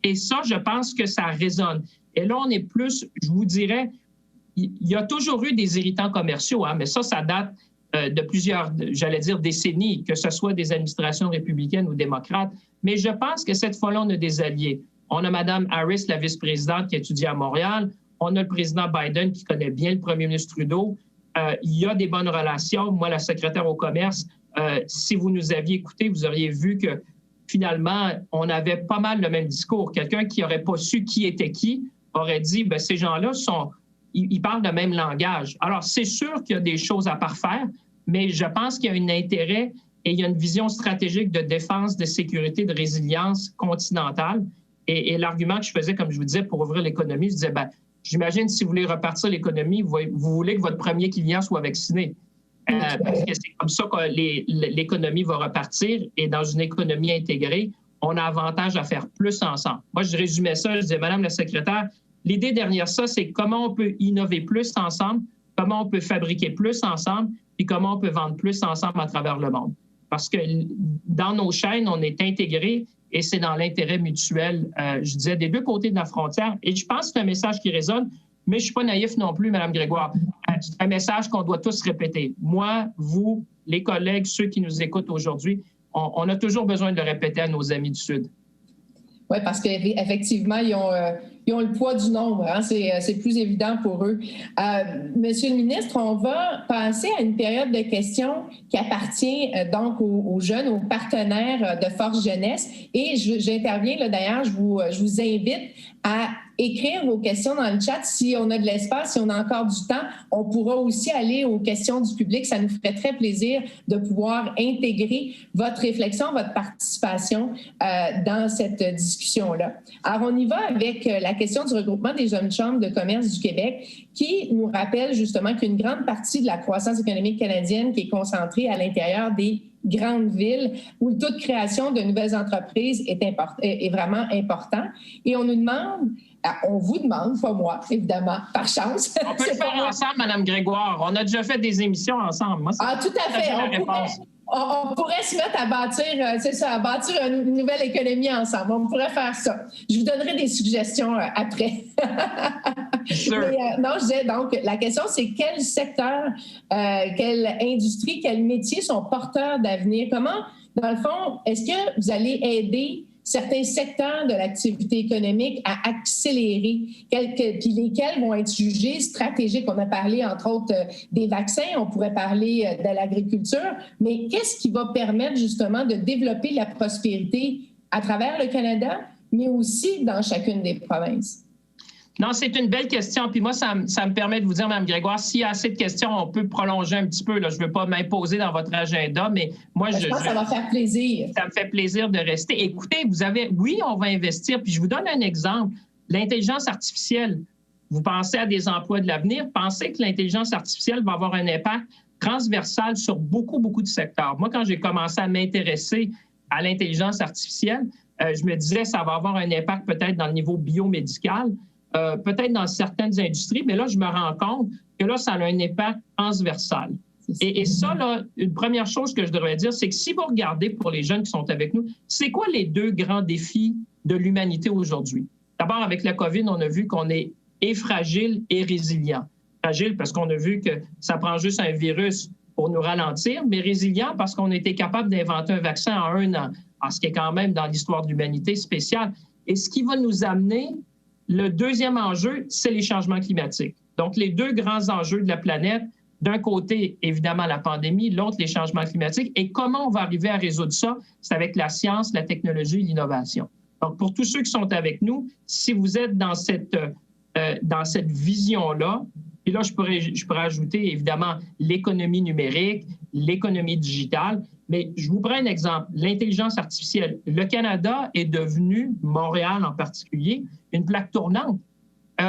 Et ça, je pense que ça résonne. Et là, on est plus, je vous dirais, il y a toujours eu des irritants commerciaux, hein, mais ça date de plusieurs, j'allais dire, décennies, que ce soit des administrations républicaines ou démocrates. Mais je pense que cette fois-là, on a des alliés. On a Mme Harris, la vice-présidente, qui étudie à Montréal. On a le président Biden, qui connaît bien le premier ministre Trudeau. Il y a des bonnes relations. Moi, la secrétaire au commerce, si vous nous aviez écoutés, vous auriez vu que finalement, on avait pas mal le même discours. Quelqu'un qui n'aurait pas su qui était qui aurait dit, bien, ces gens-là ils parlent le même langage. Alors, c'est sûr qu'il y a des choses à parfaire, mais je pense qu'il y a un intérêt et il y a une vision stratégique de défense, de sécurité, de résilience continentale. Et l'argument que je faisais, comme je vous disais, pour ouvrir l'économie, je disais, j'imagine si vous voulez repartir l'économie, vous voulez que votre premier client soit vacciné. Parce que c'est comme ça que l'économie va repartir. Et dans une économie intégrée, on a avantage à faire plus ensemble. Moi, je résumais ça, je disais, Madame la secrétaire, l'idée derrière ça, c'est comment on peut innover plus ensemble, comment on peut fabriquer plus ensemble, puis comment on peut vendre plus ensemble à travers le monde. Parce que dans nos chaînes, on est intégrés et c'est dans l'intérêt mutuel, je disais, des deux côtés de la frontière. Et je pense que c'est un message qui résonne, mais je ne suis pas naïf non plus, Mme Grégoire. C'est un message qu'on doit tous répéter. Moi, vous, les collègues, ceux qui nous écoutent aujourd'hui, on a toujours besoin de le répéter à nos amis du Sud. Oui, parce qu'effectivement, ils ont le poids du nombre. Hein? C'est plus évident pour eux. Monsieur le ministre, on va passer à une période de questions qui appartient donc aux jeunes, aux partenaires de Force Jeunesse. Et j'interviens, là, d'ailleurs, je vous invite à écrire vos questions dans le chat. Si on a de l'espace, si on a encore du temps, on pourra aussi aller aux questions du public. Ça nous ferait très plaisir de pouvoir intégrer votre réflexion, votre participation dans cette discussion-là. Alors, on y va avec la question du regroupement des jeunes chambres de commerce du Québec qui nous rappelle justement qu'une grande partie de la croissance économique canadienne qui est concentrée à l'intérieur des grandes villes où le taux de création de nouvelles entreprises est vraiment important. Et on nous demande, on vous demande, pas moi, évidemment, par chance. On peut le faire ensemble, Mme Grégoire. On a déjà fait des émissions ensemble. Moi, tout à fait. On pourrait se mettre à bâtir une nouvelle économie ensemble. On pourrait faire ça. Je vous donnerai des suggestions après. Mais, non, je disais, donc, la question, c'est quel secteur, quelle industrie, quels métiers sont porteurs d'avenir? Comment, dans le fond, est-ce que vous allez aider certains secteurs de l'activité économique à accélérer, puis lesquels vont être jugés stratégiques? On a parlé, entre autres, des vaccins, on pourrait parler de l'agriculture, mais qu'est-ce qui va permettre justement de développer la prospérité à travers le Canada, mais aussi dans chacune des provinces? Non, c'est une belle question. Puis moi, ça me permet de vous dire, Mme Grégoire, s'il y a assez de questions, on peut prolonger un petit peu. Là. Je ne veux pas m'imposer dans votre agenda, mais moi, je pense que ça va faire plaisir. Ça me fait plaisir de rester. Écoutez, oui, on va investir. Puis je vous donne un exemple. L'intelligence artificielle. Vous pensez à des emplois de l'avenir. Pensez que l'intelligence artificielle va avoir un impact transversal sur beaucoup, beaucoup de secteurs. Moi, quand j'ai commencé à m'intéresser à l'intelligence artificielle, je me disais que ça va avoir un impact peut-être dans le niveau biomédical, peut-être dans certaines industries, mais là, je me rends compte que là, ça a un impact transversal. Et ça, là, une première chose que je devrais dire, c'est que si vous regardez pour les jeunes qui sont avec nous, c'est quoi les deux grands défis de l'humanité aujourd'hui? D'abord, avec la COVID, on a vu qu'on est fragile et résilient. Fragile parce qu'on a vu que ça prend juste un virus pour nous ralentir, mais résilient parce qu'on a été capable d'inventer un vaccin en 1 an, ce qui est quand même dans l'histoire de l'humanité spécial. Et ce qui va nous amener, le deuxième enjeu, c'est les changements climatiques. Donc, les deux grands enjeux de la planète, d'un côté, évidemment, la pandémie, l'autre, les changements climatiques. Et comment on va arriver à résoudre ça? C'est avec la science, la technologie et l'innovation. Donc, pour tous ceux qui sont avec nous, si vous êtes dans cette vision-là, et là, je pourrais ajouter, évidemment, l'économie numérique, l'économie digitale, mais je vous prends un exemple, l'intelligence artificielle. Le Canada est devenu, Montréal en particulier, une plaque tournante.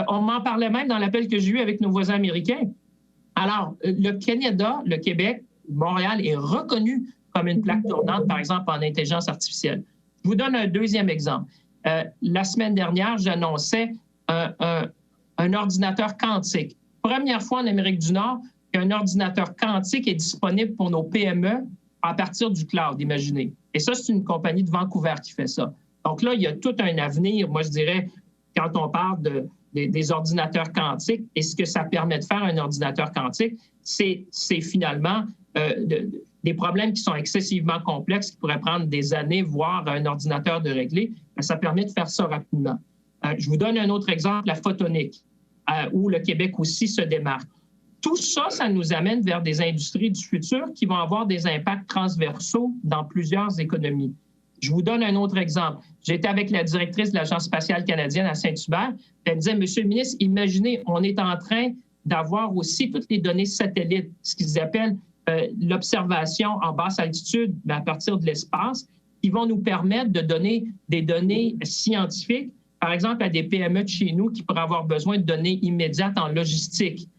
On m'en parlait même dans l'appel que j'ai eu avec nos voisins américains. Alors, le Canada, le Québec, Montréal est reconnu comme une plaque tournante, par exemple, en intelligence artificielle. Je vous donne un deuxième exemple. La semaine dernière, j'annonçais un ordinateur quantique. Première fois en Amérique du Nord qu'un ordinateur quantique est disponible pour nos PME à partir du cloud, imaginez. Et ça, c'est une compagnie de Vancouver qui fait ça. Donc là, il y a tout un avenir, moi je dirais, quand on parle des ordinateurs quantiques, et ce que ça permet de faire un ordinateur quantique, c'est finalement des problèmes qui sont excessivement complexes, qui pourraient prendre des années, voire un ordinateur de régler. Mais ça permet de faire ça rapidement. Je vous donne un autre exemple, la photonique, où le Québec aussi se démarque. Tout ça, ça nous amène vers des industries du futur qui vont avoir des impacts transversaux dans plusieurs économies. Je vous donne un autre exemple. J'étais avec la directrice de l'Agence spatiale canadienne à Saint-Hubert. Elle me disait, Monsieur le ministre, imaginez, on est en train d'avoir aussi toutes les données satellites, ce qu'ils appellent l'observation en basse altitude, mais à partir de l'espace, qui vont nous permettre de donner des données scientifiques, par exemple, à des PME de chez nous qui pourraient avoir besoin de données immédiates en logistique.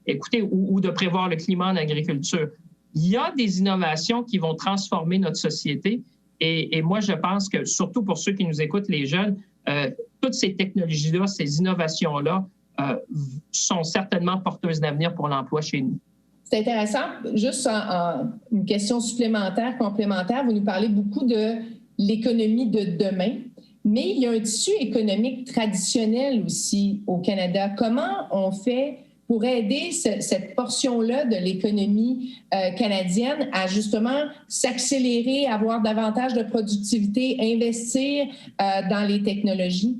Écoutez, ou de prévoir le climat en agriculture. Il y a des innovations qui vont transformer notre société. Et moi, je pense que, surtout pour ceux qui nous écoutent, les jeunes, toutes ces technologies-là, ces innovations-là sont certainement porteuses d'avenir pour l'emploi chez nous. C'est intéressant. Juste une question supplémentaire, complémentaire, vous nous parlez beaucoup de l'économie de demain, mais il y a un tissu économique traditionnel aussi au Canada. Comment on fait pour aider cette portion-là de l'économie canadienne à justement s'accélérer, avoir davantage de productivité, investir dans les technologies?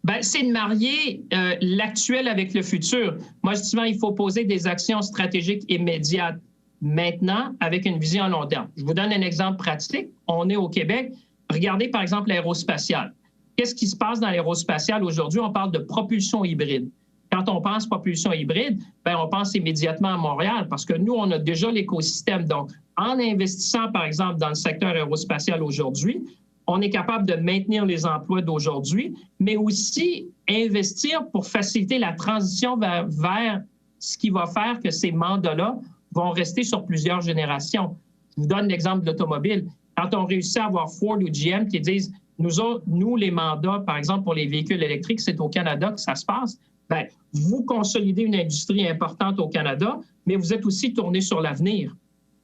Bien, c'est de marier l'actuel avec le futur. Moi, je dis souvent, il faut poser des actions stratégiques immédiates maintenant avec une vision à long terme. Je vous donne un exemple pratique. On est au Québec. Regardez, par exemple, l'aérospatiale. Qu'est-ce qui se passe dans l'aérospatiale aujourd'hui? On parle de propulsion hybride. Quand on pense propulsion hybride, bien, on pense immédiatement à Montréal parce que nous, on a déjà l'écosystème. Donc, en investissant, par exemple, dans le secteur aérospatial aujourd'hui, on est capable de maintenir les emplois d'aujourd'hui, mais aussi investir pour faciliter la transition vers ce qui va faire que ces mandats-là vont rester sur plusieurs générations. Je vous donne l'exemple de l'automobile. Quand on réussit à avoir Ford ou GM qui disent, nous, les mandats, par exemple, pour les véhicules électriques, c'est au Canada que ça se passe, bien, vous consolidez une industrie importante au Canada, mais vous êtes aussi tourné sur l'avenir.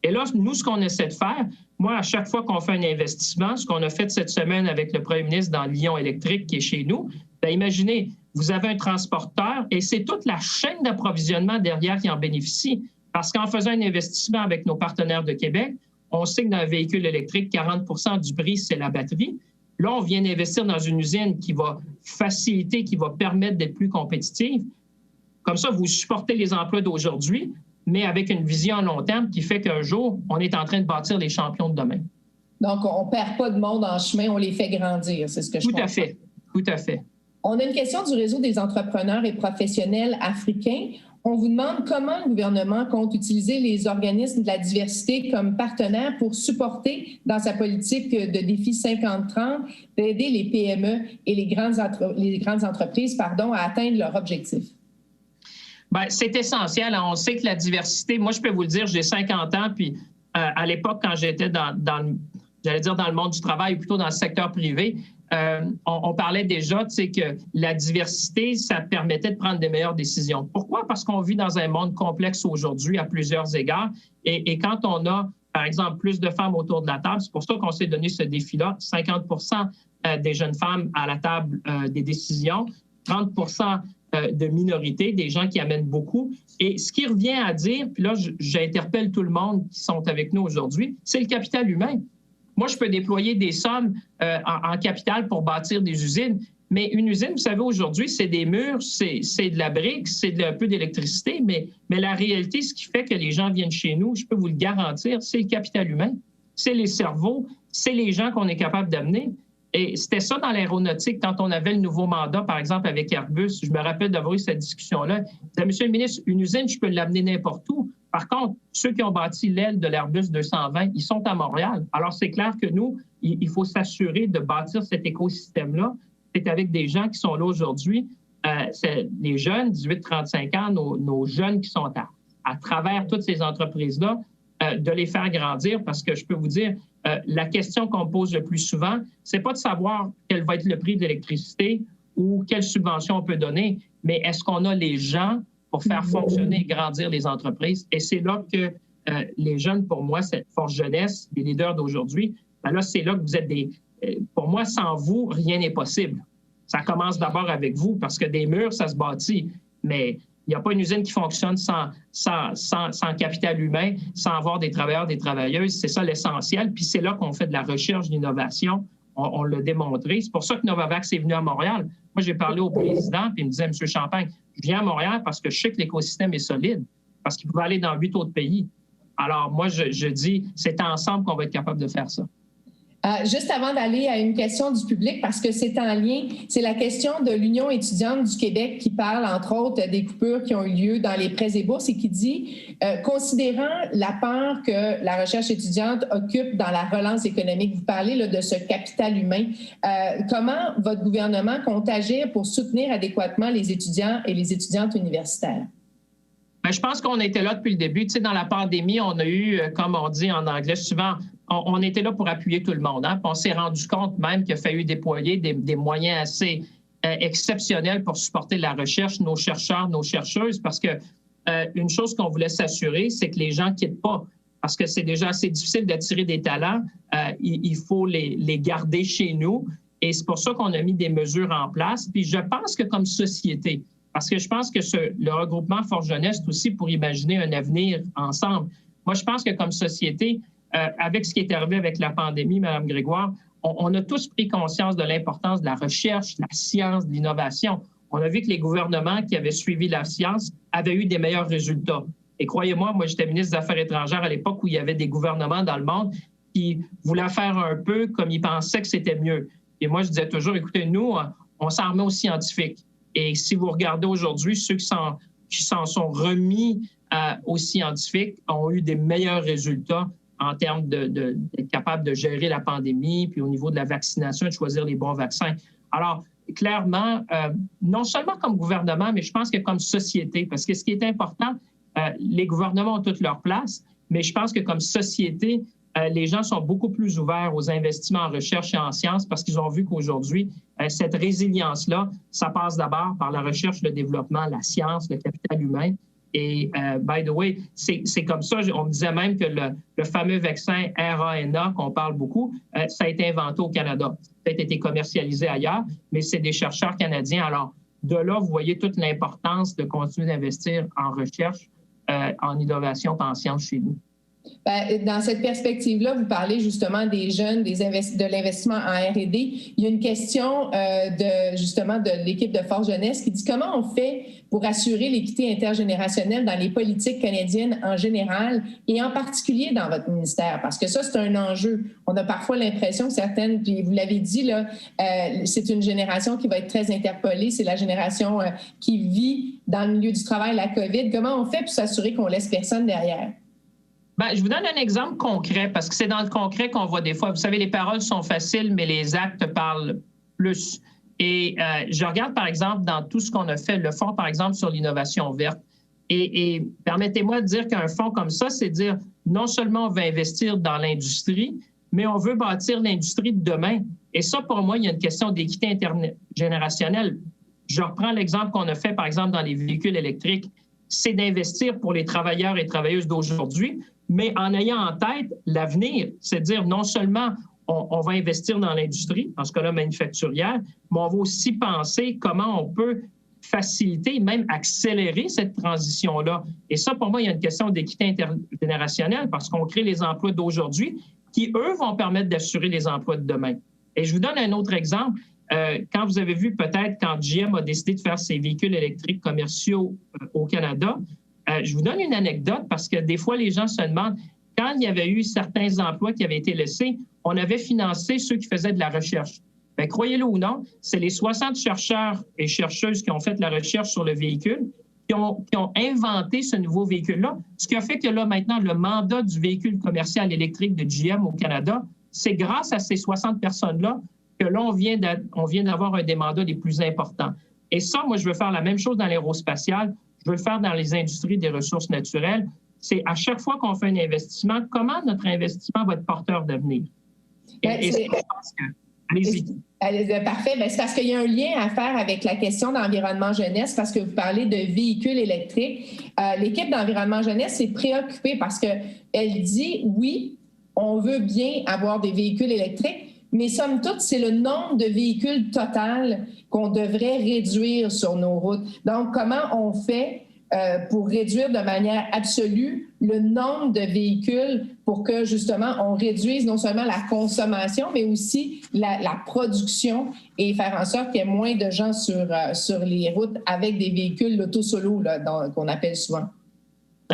Et là, nous, ce qu'on essaie de faire, moi, à chaque fois qu'on fait un investissement, ce qu'on a fait cette semaine avec le premier ministre dans Lyon électrique qui est chez nous, bien, imaginez, vous avez un transporteur et c'est toute la chaîne d'approvisionnement derrière qui en bénéficie. Parce qu'en faisant un investissement avec nos partenaires de Québec, on sait que dans un véhicule électrique, 40 du prix, c'est la batterie. Là, on vient d'investir dans une usine qui va faciliter, qui va permettre d'être plus compétitive. Comme ça, vous supportez les emplois d'aujourd'hui, mais avec une vision à long terme qui fait qu'un jour, on est en train de bâtir les champions de demain. Donc, on ne perd pas de monde en chemin, on les fait grandir, c'est ce que je comprends. Tout à fait, tout à fait. On a une question du réseau des entrepreneurs et professionnels africains. On vous demande comment le gouvernement compte utiliser les organismes de la diversité comme partenaires pour supporter dans sa politique de défi 50-30, d'aider les PME et les grandes entreprises à atteindre leur objectif. Bien, c'est essentiel. On sait que la diversité, moi, je peux vous le dire, j'ai 50 ans, puis à l'époque, quand j'étais dans le monde du travail, ou plutôt dans le secteur privé, on parlait déjà, tu sais, que la diversité, ça permettait de prendre des meilleures décisions. Pourquoi? Parce qu'on vit dans un monde complexe aujourd'hui à plusieurs égards. Et quand on a, par exemple, plus de femmes autour de la table, c'est pour ça qu'on s'est donné ce défi-là, 50 des jeunes femmes à la table des décisions, 30 de minorités, des gens qui amènent beaucoup. Et ce qui revient à dire, puis là, j'interpelle tout le monde qui sont avec nous aujourd'hui, c'est le capital humain. Moi, je peux déployer des sommes en capital pour bâtir des usines, mais une usine, vous savez, aujourd'hui, c'est des murs, c'est de la brique, c'est un peu d'électricité, mais la réalité, ce qui fait que les gens viennent chez nous, je peux vous le garantir, c'est le capital humain, c'est les cerveaux, c'est les gens qu'on est capable d'amener. Et c'était ça dans l'aéronautique, quand on avait le nouveau mandat, par exemple, avec Airbus. Je me rappelle d'avoir eu cette discussion-là. Je disais, Monsieur le ministre, une usine, je peux l'amener n'importe où. Par contre, ceux qui ont bâti l'aile de l'Airbus 220, ils sont à Montréal. Alors, c'est clair que nous, il faut s'assurer de bâtir cet écosystème-là. C'est avec des gens qui sont là aujourd'hui, les jeunes, 18-35 ans, nos jeunes qui sont à travers toutes ces entreprises-là, de les faire grandir, parce que je peux vous dire, la question qu'on me pose le plus souvent, c'est pas de savoir quel va être le prix de l'électricité ou quelle subvention on peut donner, mais est-ce qu'on a les gens pour faire fonctionner et grandir les entreprises? Et c'est là que les jeunes, pour moi, cette force jeunesse, les leaders d'aujourd'hui, ben là, c'est là que vous êtes pour moi, sans vous, rien n'est possible. Ça commence d'abord avec vous, parce que des murs, ça se bâtit, mais il n'y a pas une usine qui fonctionne sans capital humain, sans avoir des travailleurs, des travailleuses. C'est ça l'essentiel. Puis c'est là qu'on fait de la recherche, de l'innovation. On l'a démontré. C'est pour ça que Novavax est venu à Montréal. Moi, j'ai parlé au président, puis il me disait, M. Champagne, je viens à Montréal parce que je sais que l'écosystème est solide, parce qu'il pouvait aller dans 8 autres pays. Alors, moi, je dis, c'est ensemble qu'on va être capable de faire ça. Juste avant d'aller à une question du public, parce que c'est en lien, c'est la question de l'Union étudiante du Québec qui parle, entre autres, des coupures qui ont eu lieu dans les prêts et bourses et qui dit, considérant la part que la recherche étudiante occupe dans la relance économique, vous parlez là, de ce capital humain, comment votre gouvernement compte agir pour soutenir adéquatement les étudiants et les étudiantes universitaires? Bien, je pense qu'on était là depuis le début. Tu sais, dans la pandémie, on a eu, comme on dit en anglais souvent, on était là pour appuyer tout le monde. Hein? Puis on s'est rendu compte même qu'il a fallu déployer des moyens assez exceptionnels pour supporter la recherche, nos chercheurs, nos chercheuses, parce que une chose qu'on voulait s'assurer, c'est que les gens ne quittent pas, parce que c'est déjà assez difficile d'attirer des talents. Il faut les garder chez nous. Et c'est pour ça qu'on a mis des mesures en place. Puis je pense que comme société, parce que je pense que le regroupement Force Jeunesse, c'est aussi pour imaginer un avenir ensemble. Moi, je pense que comme société, avec ce qui est arrivé avec la pandémie, Mme Grégoire, on a tous pris conscience de l'importance de la recherche, de la science, de l'innovation. On a vu que les gouvernements qui avaient suivi la science avaient eu des meilleurs résultats. Et croyez-moi, moi, j'étais ministre des Affaires étrangères à l'époque où il y avait des gouvernements dans le monde qui voulaient faire un peu comme ils pensaient que c'était mieux. Et moi, je disais toujours, écoutez, nous, on s'en remet aux scientifiques. Et si vous regardez aujourd'hui, ceux qui s'en sont remis aux scientifiques ont eu des meilleurs résultats en termes d'être capable de gérer la pandémie, puis au niveau de la vaccination, de choisir les bons vaccins. Alors, clairement, non seulement comme gouvernement, mais je pense que comme société, parce que ce qui est important, les gouvernements ont toute leur place, mais je pense que comme société, les gens sont beaucoup plus ouverts aux investissements en recherche et en sciences parce qu'ils ont vu qu'aujourd'hui, cette résilience-là, ça passe d'abord par la recherche, le développement, la science, le capital humain. Et, by the way, c'est comme ça, on me disait même que le fameux vaccin RNA qu'on parle beaucoup, ça a été inventé au Canada. Ça a peut-être été commercialisé ailleurs, mais c'est des chercheurs canadiens. Alors, de là, vous voyez toute l'importance de continuer d'investir en recherche, en innovation et en sciences chez nous. Bien, dans cette perspective-là, vous parlez justement des jeunes, de l'investissement en R&D. Il y a une question de l'équipe de Force Jeunesse qui dit comment on fait pour assurer l'équité intergénérationnelle dans les politiques canadiennes en général et en particulier dans votre ministère? Parce que ça, c'est un enjeu. On a parfois l'impression que certaines, puis vous l'avez dit, là, c'est une génération qui va être très interpellée. C'est la génération qui vit dans le milieu du travail, la COVID. Comment on fait pour s'assurer qu'on laisse personne derrière? Bien, je vous donne un exemple concret, parce que c'est dans le concret qu'on voit des fois. Vous savez, les paroles sont faciles, mais les actes parlent plus. Et je regarde, par exemple, dans tout ce qu'on a fait, le fonds, par exemple, sur l'innovation verte. Et permettez-moi de dire qu'un fonds comme ça, c'est dire non seulement on veut investir dans l'industrie, mais on veut bâtir l'industrie de demain. Et ça, pour moi, il y a une question d'équité intergénérationnelle. Je reprends l'exemple qu'on a fait, par exemple, dans les véhicules électriques. C'est d'investir pour les travailleurs et travailleuses d'aujourd'hui, mais en ayant en tête l'avenir, c'est-à-dire non seulement on va investir dans l'industrie, dans ce cas-là manufacturière, mais on va aussi penser comment on peut faciliter, même accélérer cette transition-là. Et ça, pour moi, il y a une question d'équité intergénérationnelle parce qu'on crée les emplois d'aujourd'hui qui, eux, vont permettre d'assurer les emplois de demain. Et je vous donne un autre exemple. Quand vous avez vu peut-être quand GM a décidé de faire ses véhicules électriques commerciaux au Canada, je vous donne une anecdote parce que des fois, les gens se demandent, quand il y avait eu certains emplois qui avaient été laissés, on avait financé ceux qui faisaient de la recherche. Bien, croyez-le ou non, c'est les 60 chercheurs et chercheuses qui ont fait la recherche sur le véhicule qui ont inventé ce nouveau véhicule-là, ce qui a fait que là, maintenant, le mandat du véhicule commercial électrique de GM au Canada, c'est grâce à ces 60 personnes-là que là, on vient d'avoir un des mandats les plus importants. Et ça, moi, je veux faire la même chose dans l'aérospatial, je veux le faire dans les industries des ressources naturelles. C'est à chaque fois qu'on fait un investissement, comment notre investissement va être porteur d'avenir? Et je pense que... Allez-y. Parfait. Bien, c'est parce qu'il y a un lien à faire avec la question d'environnement jeunesse, parce que vous parlez de véhicules électriques. L'équipe d'environnement jeunesse est préoccupée parce qu'elle dit, oui, on veut bien avoir des véhicules électriques, mais somme toute, c'est le nombre de véhicules total qu'on devrait réduire sur nos routes. Donc, comment on fait pour réduire de manière absolue le nombre de véhicules pour que, justement, on réduise non seulement la consommation, mais aussi la production et faire en sorte qu'il y ait moins de gens sur les routes avec des véhicules l'auto-solo qu'on appelle souvent?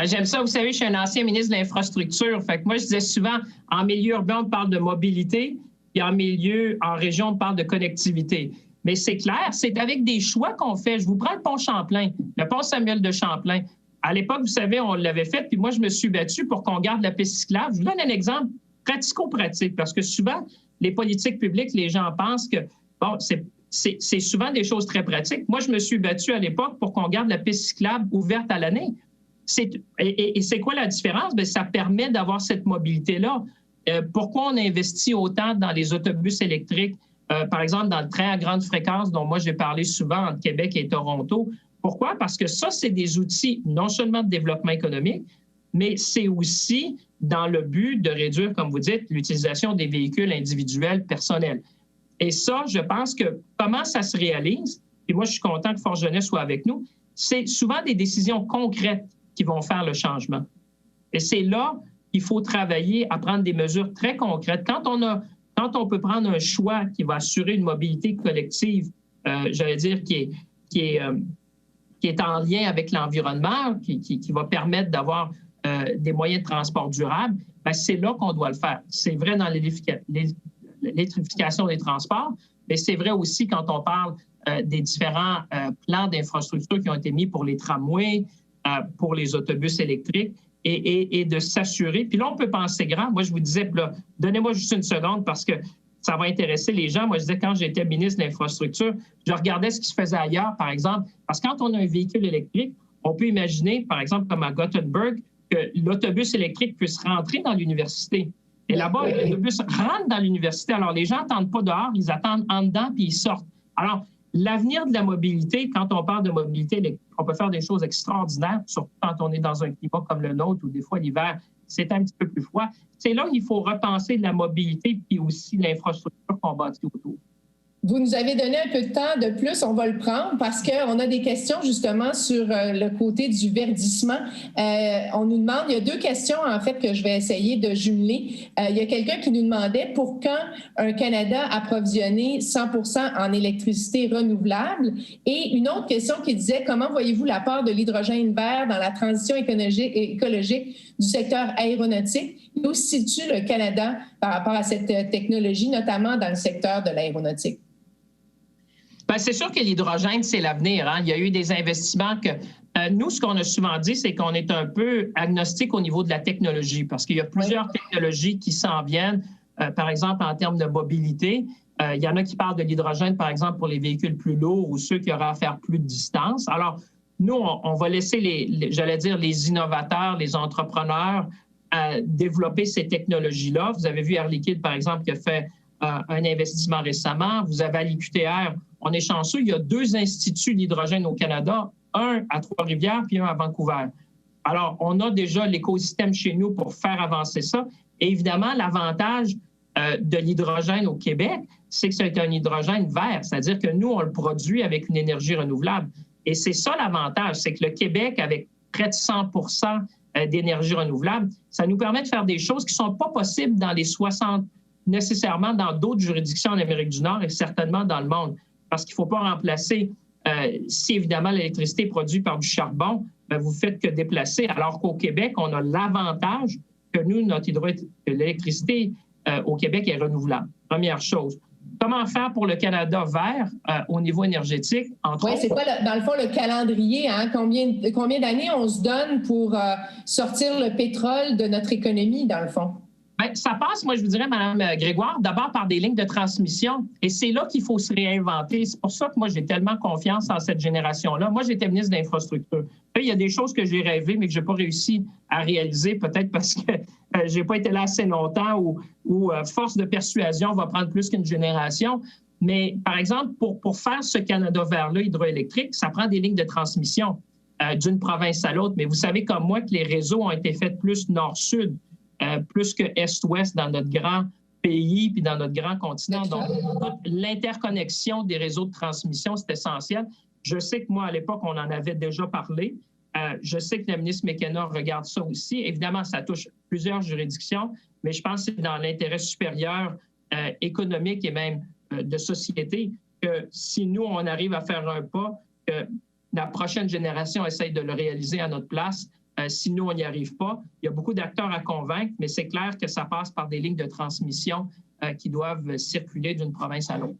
J'aime ça. Vous savez, je suis un ancien ministre de l'Infrastructure. Fait que moi, je disais souvent, en milieu urbain, on parle de mobilité, puis en région, on parle de connectivité. Mais c'est clair, c'est avec des choix qu'on fait. Je vous prends le pont Champlain, le pont Samuel de Champlain. À l'époque, vous savez, on l'avait fait, puis moi, je me suis battu pour qu'on garde la piste cyclable. Je vous donne un exemple pratico-pratique, parce que souvent, les politiques publiques, les gens pensent que, bon, c'est souvent des choses très pratiques. Moi, je me suis battu à l'époque pour qu'on garde la piste cyclable ouverte à l'année. Et c'est quoi la différence? Bien, ça permet d'avoir cette mobilité-là. Pourquoi on investit autant dans les autobus électriques? Par exemple, dans le train à grande fréquence dont moi j'ai parlé souvent entre Québec et Toronto. Pourquoi? Parce que ça, c'est des outils non seulement de développement économique, mais c'est aussi dans le but de réduire, comme vous dites, l'utilisation des véhicules individuels personnels. Et ça, je pense que comment ça se réalise, et moi je suis content que Force Jeunesse soit avec nous, c'est souvent des décisions concrètes qui vont faire le changement. Et c'est là qu'il faut travailler à prendre des mesures très concrètes. Quand on peut prendre un choix qui va assurer une mobilité collective, j'allais dire, qui est en lien avec l'environnement, qui va permettre d'avoir des moyens de transport durables, bien, c'est là qu'on doit le faire. C'est vrai dans l'électrification des transports, mais c'est vrai aussi quand on parle des différents plans d'infrastructure qui ont été mis pour les tramways, pour les autobus électriques, et de s'assurer. Puis là, on peut penser grand. Moi, je vous disais, là, donnez-moi juste une seconde parce que ça va intéresser les gens. Moi, je disais, quand j'étais ministre de l'Infrastructure, je regardais ce qui se faisait ailleurs, par exemple. Parce que quand on a un véhicule électrique, on peut imaginer, par exemple, comme à Gothenburg, que l'autobus électrique puisse rentrer dans l'université. Et là-bas, l'autobus rentre dans l'université. Alors, les gens n'attendent pas dehors, ils attendent en dedans, puis ils sortent. Alors, l'avenir de la mobilité, quand on parle de mobilité électrique, on peut faire des choses extraordinaires, surtout quand on est dans un climat comme le nôtre, où des fois l'hiver, c'est un petit peu plus froid. C'est là qu'il faut repenser la mobilité puis aussi l'infrastructure qu'on bâtit autour. Vous nous avez donné un peu de temps de plus, on va le prendre parce qu'on a des questions justement sur le côté du verdissement. On nous demande, il y a 2 questions en fait que je vais essayer de jumeler. Il y a quelqu'un qui nous demandait pour quand un Canada approvisionné 100% en électricité renouvelable et une autre question qui disait comment voyez-vous l'apport de l'hydrogène vert dans la transition écologique du secteur aéronautique? Où se situe le Canada par rapport à cette technologie, notamment dans le secteur de l'aéronautique? Bien, c'est sûr que l'hydrogène, c'est l'avenir. Hein? Il y a eu des investissements que... nous, ce qu'on a souvent dit, c'est qu'on est un peu agnostique au niveau de la technologie parce qu'il y a plusieurs technologies qui s'en viennent. Par exemple, en termes de mobilité, il y en a qui parlent de l'hydrogène, par exemple, pour les véhicules plus lourds ou ceux qui auraient à faire plus de distance. Alors, nous, on va laisser les innovateurs, les entrepreneurs développer ces technologies-là. Vous avez vu Air Liquide, par exemple, qui a fait un investissement récemment. Vous avez à l'IQTR, on est chanceux, il y a 2 instituts d'hydrogène au Canada, un à Trois-Rivières puis un à Vancouver. Alors, on a déjà l'écosystème chez nous pour faire avancer ça. Et évidemment, l'avantage de l'hydrogène au Québec, c'est que c'est un hydrogène vert, c'est-à-dire que nous, on le produit avec une énergie renouvelable. Et c'est ça l'avantage, c'est que le Québec, avec près de 100% d'énergie renouvelable, ça nous permet de faire des choses qui ne sont pas possibles dans les 60, nécessairement dans d'autres juridictions en Amérique du Nord et certainement dans le monde. Parce qu'il ne faut pas remplacer, si évidemment l'électricité est produite par du charbon, bien, vous ne faites que déplacer, alors qu'au Québec, on a l'avantage que nous, l'électricité au Québec est renouvelable. Première chose. Comment faire pour le Canada vert au niveau énergétique? Oui, c'est quoi, dans le fond, le calendrier? Hein? Combien d'années on se donne pour sortir le pétrole de notre économie, dans le fond? Bien, ça passe, moi, je vous dirais, Mme Grégoire, d'abord par des lignes de transmission. Et c'est là qu'il faut se réinventer. C'est pour ça que moi, j'ai tellement confiance en cette génération-là. Moi, j'étais ministre de l'Infrastructure. Il y a des choses que j'ai rêvées, mais que je n'ai pas réussi à réaliser, peut-être parce que je n'ai pas été là assez longtemps ou force de persuasion va prendre plus qu'une génération. Mais, par exemple, pour faire ce Canada vert-là hydroélectrique, ça prend des lignes de transmission d'une province à l'autre. Mais vous savez comme moi que les réseaux ont été faits plus nord-sud. Plus que est-ouest dans notre grand pays puis dans notre grand continent. Donc, l'interconnexion des réseaux de transmission, c'est essentiel. Je sais que moi, à l'époque, on en avait déjà parlé. Je sais que la ministre McKenna regarde ça aussi. Évidemment, ça touche plusieurs juridictions, mais je pense que c'est dans l'intérêt supérieur économique et même de société que si nous, on arrive à faire un pas, que la prochaine génération essaye de le réaliser à notre place. Si nous, on n'y arrive pas, il y a beaucoup d'acteurs à convaincre, mais c'est clair que ça passe par des lignes de transmission qui doivent circuler d'une province à l'autre.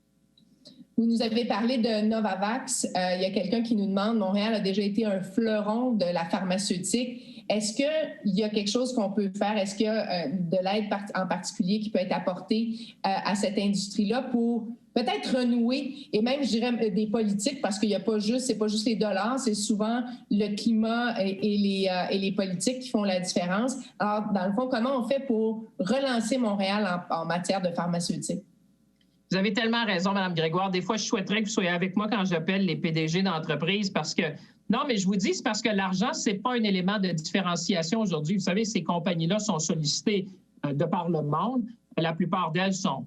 Vous nous avez parlé de Novavax. Il y a quelqu'un qui nous demande, Montréal a déjà été un fleuron de la pharmaceutique. Est-ce qu'il y a quelque chose qu'on peut faire? Est-ce qu'il y a de l'aide en particulier qui peut être apportée à cette industrie-là pour peut-être renouer, et même, je dirais, des politiques, parce qu'il n'y a pas juste, c'est pas juste les dollars, c'est souvent le climat et les politiques qui font la différence. Alors, dans le fond, comment on fait pour relancer Montréal en matière de pharmaceutique? Vous avez tellement raison, Mme Grégoire. Des fois, je souhaiterais que vous soyez avec moi quand j'appelle les PDG d'entreprises parce que, non, mais je vous dis, c'est parce que l'argent, ce n'est pas un élément de différenciation aujourd'hui. Vous savez, ces compagnies-là sont sollicitées de par le monde. La plupart d'elles sont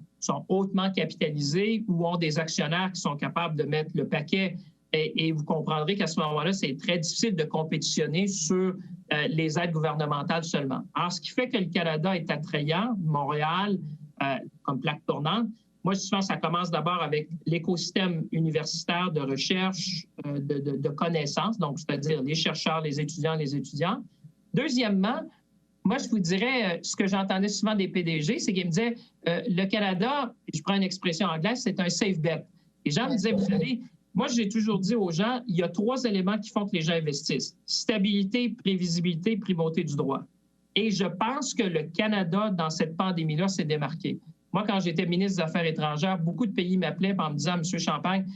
hautement capitalisées ou ont des actionnaires qui sont capables de mettre le paquet. Et vous comprendrez qu'à ce moment-là, c'est très difficile de compétitionner sur les aides gouvernementales seulement. Alors, ce qui fait que le Canada est attrayant, Montréal, comme plaque tournante, moi, je pense que ça commence d'abord avec l'écosystème universitaire de recherche, de connaissances, donc c'est-à-dire les chercheurs, les étudiants. Deuxièmement, moi, je vous dirais, ce que j'entendais souvent des PDG, c'est qu'ils me disaient, le Canada, je prends une expression anglaise, c'est un safe bet. Les gens me disaient, vous savez, moi, j'ai toujours dit aux gens, il y a 3 éléments qui font que les gens investissent. Stabilité, prévisibilité, primauté du droit. Et je pense que le Canada, dans cette pandémie-là, s'est démarqué. Moi, quand j'étais ministre des Affaires étrangères, beaucoup de pays m'appelaient en me disant, M. Champagne,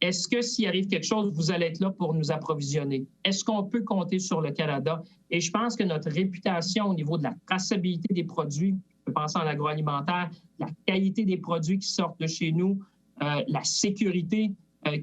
est-ce que s'il arrive quelque chose, vous allez être là pour nous approvisionner? Est-ce qu'on peut compter sur le Canada? Et je pense que notre réputation au niveau de la traçabilité des produits, je peux penser en agroalimentaire, la qualité des produits qui sortent de chez nous, la sécurité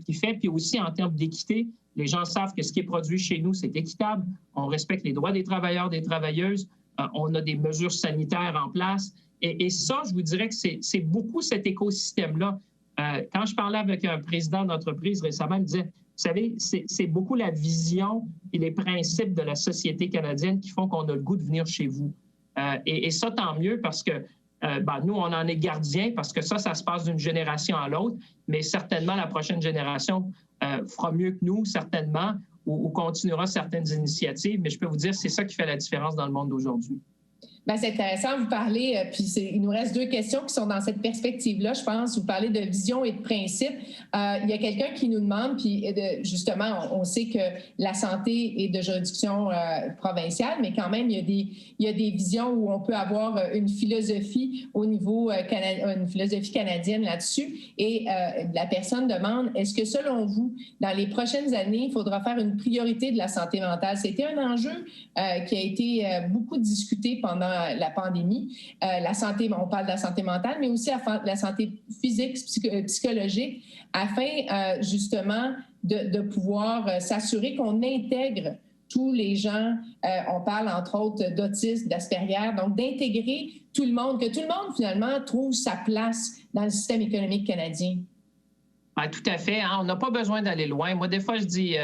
qui fait, puis aussi en termes d'équité, les gens savent que ce qui est produit chez nous, c'est équitable. On respecte les droits des travailleurs, des travailleuses. On a des mesures sanitaires en place. Et ça, je vous dirais que c'est beaucoup cet écosystème-là. Quand je parlais avec un président d'entreprise récemment, il me disait, vous savez, c'est beaucoup la vision et les principes de la société canadienne qui font qu'on a le goût de venir chez vous. Et ça, tant mieux, parce que nous, on en est gardiens, parce que ça se passe d'une génération à l'autre, mais certainement, la prochaine génération fera mieux que nous, certainement, ou continuera certaines initiatives. Mais je peux vous dire, c'est ça qui fait la différence dans le monde d'aujourd'hui. Bien, c'est intéressant, vous parlez, puis il nous reste 2 questions qui sont dans cette perspective-là, je pense. Vous parlez de vision et de principe. Il y a quelqu'un qui nous demande, puis justement, on sait que la santé est de juridiction provinciale, mais quand même, il y a des visions où on peut avoir une philosophie au niveau une philosophie canadienne là-dessus. Et la personne demande, est-ce que selon vous, dans les prochaines années, il faudra faire une priorité de la santé mentale? C'était un enjeu qui a été beaucoup discuté pendant la pandémie. La santé, on parle de la santé mentale, mais aussi la santé physique, psychologique, afin justement de pouvoir s'assurer qu'on intègre tous les gens. On parle entre autres d'autisme, d'Asperger, donc d'intégrer tout le monde, que tout le monde finalement trouve sa place dans le système économique canadien. Ah, tout à fait. Hein? On n'a pas besoin d'aller loin. Moi, des fois, je dis,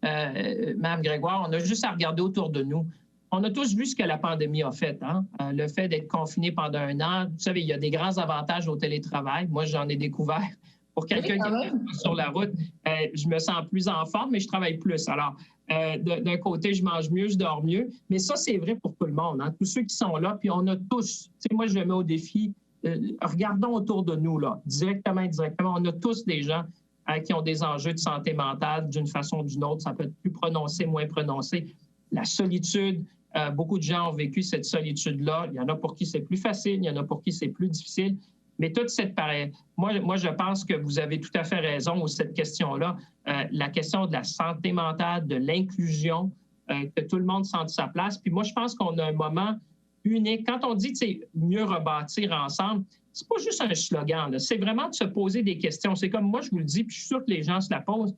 Mme Grégoire, on a juste à regarder autour de nous. On a tous vu ce que la pandémie a fait. Hein? Le fait d'être confiné pendant 1 an, vous savez, il y a des grands avantages au télétravail. Moi, j'en ai découvert. Pour quelqu'un qui est sur la route, je me sens plus en forme, mais je travaille plus. Alors, d'un côté, je mange mieux, je dors mieux. Mais ça, c'est vrai pour tout le monde. Hein? Tous ceux qui sont là, puis on a tous, tu sais, moi, je mets au défi, regardons autour de nous, là, directement, indirectement. On a tous des gens qui ont des enjeux de santé mentale d'une façon ou d'une autre. Ça peut être plus prononcé, moins prononcé. La solitude, beaucoup de gens ont vécu cette solitude-là. Il y en a pour qui c'est plus facile, il y en a pour qui c'est plus difficile. Mais toute cette moi, je pense que vous avez tout à fait raison sur cette question-là. La question de la santé mentale, de l'inclusion, que tout le monde sente sa place. Puis moi, je pense qu'on a un moment unique. Quand on dit, tu sais, mieux rebâtir ensemble, c'est pas juste un slogan, là. C'est vraiment de se poser des questions. C'est comme moi, je vous le dis, puis je suis sûr que les gens se la posent.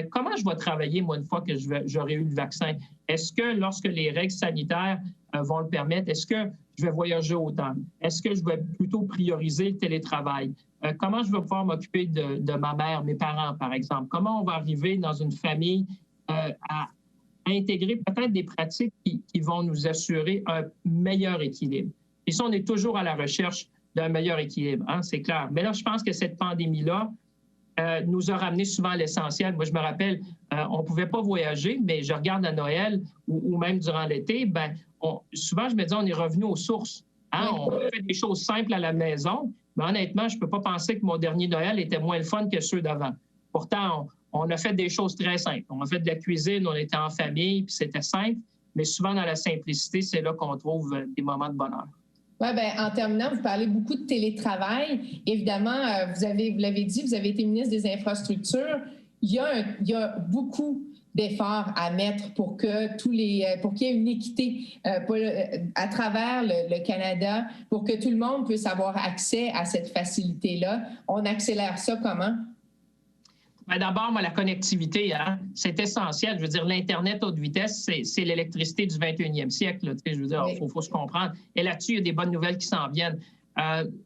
Comment je vais travailler, moi, une fois que j'aurai eu le vaccin? Est-ce que lorsque les règles sanitaires vont le permettre, est-ce que je vais voyager autant? Est-ce que je vais plutôt prioriser le télétravail? Comment je vais pouvoir m'occuper de ma mère, mes parents, par exemple? Comment on va arriver dans une famille à intégrer peut-être des pratiques qui vont nous assurer un meilleur équilibre? Et ça, on est toujours à la recherche d'un meilleur équilibre, hein, c'est clair. Mais là, je pense que cette pandémie-là nous a ramené souvent à l'essentiel. Moi, je me rappelle, on ne pouvait pas voyager, mais je regarde à Noël ou même durant l'été, souvent, je me dis, on est revenu aux sources. Hein? On fait des choses simples à la maison, mais honnêtement, je ne peux pas penser que mon dernier Noël était moins le fun que ceux d'avant. Pourtant, on a fait des choses très simples. On a fait de la cuisine, on était en famille, puis c'était simple, mais souvent dans la simplicité, c'est là qu'on trouve des moments de bonheur. Oui, bien, en terminant, vous parlez beaucoup de télétravail. Évidemment, vous l'avez dit, vous avez été ministre des Infrastructures. Il y a beaucoup d'efforts à mettre pour qu'il y ait une équité à travers le Canada, pour que tout le monde puisse avoir accès à cette facilité-là. On accélère ça comment? Bien, d'abord, la connectivité, hein, c'est essentiel. Je veux dire, l'Internet haute vitesse, c'est l'électricité du 21e siècle. Là, je veux dire, il faut se comprendre. Et là-dessus, il y a des bonnes nouvelles qui s'en viennent.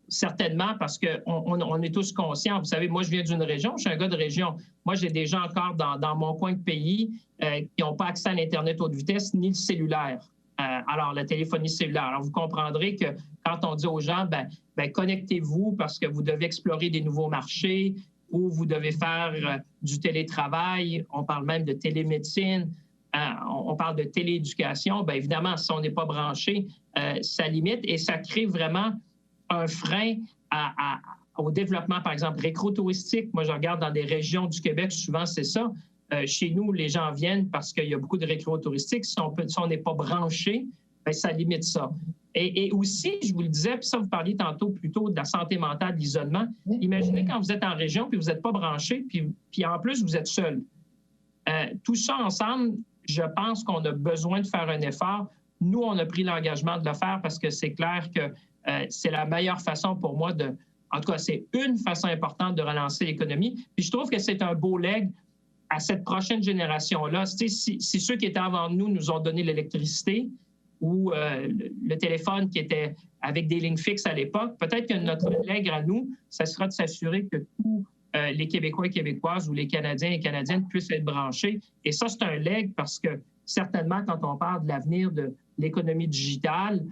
Certainement, parce qu'on est tous conscients. Vous savez, moi, je viens d'une région, je suis un gars de région. Moi, j'ai des gens encore dans mon coin de pays qui n'ont pas accès à l'Internet haute vitesse ni le cellulaire. Alors, la téléphonie cellulaire. Alors, vous comprendrez que quand on dit aux gens, connectez-vous parce que vous devez explorer des nouveaux marchés ou vous devez faire du télétravail, on parle même de télémédecine, on parle de télééducation, bien évidemment, si on n'est pas branché, ça limite et ça crée vraiment un frein au développement, par exemple, récro-touristique. Moi, je regarde dans des régions du Québec, souvent, c'est ça. Chez nous, les gens viennent parce qu'il y a beaucoup de récro-touristique. Si on n'est pas branché, bien, ça limite ça. Et aussi, je vous le disais, puis ça, vous parliez tantôt plutôt de la santé mentale, de l'isolement. Imaginez quand vous êtes en région, puis vous n'êtes pas branché, puis en plus, vous êtes seul. Tout ça ensemble, je pense qu'on a besoin de faire un effort. Nous, on a pris l'engagement de le faire parce que c'est clair que c'est la meilleure façon pour moi en tout cas, c'est une façon importante de relancer l'économie. Puis je trouve que c'est un beau legs à cette prochaine génération-là. Si ceux qui étaient avant nous ont donné l'électricité ou le téléphone qui était avec des lignes fixes à l'époque, peut-être que notre legs à nous, ça sera de s'assurer que tous les Québécois et Québécoises ou les Canadiens et Canadiennes puissent être branchés. Et ça, c'est un legs parce que certainement, quand on parle de l'avenir de l'économie digitale,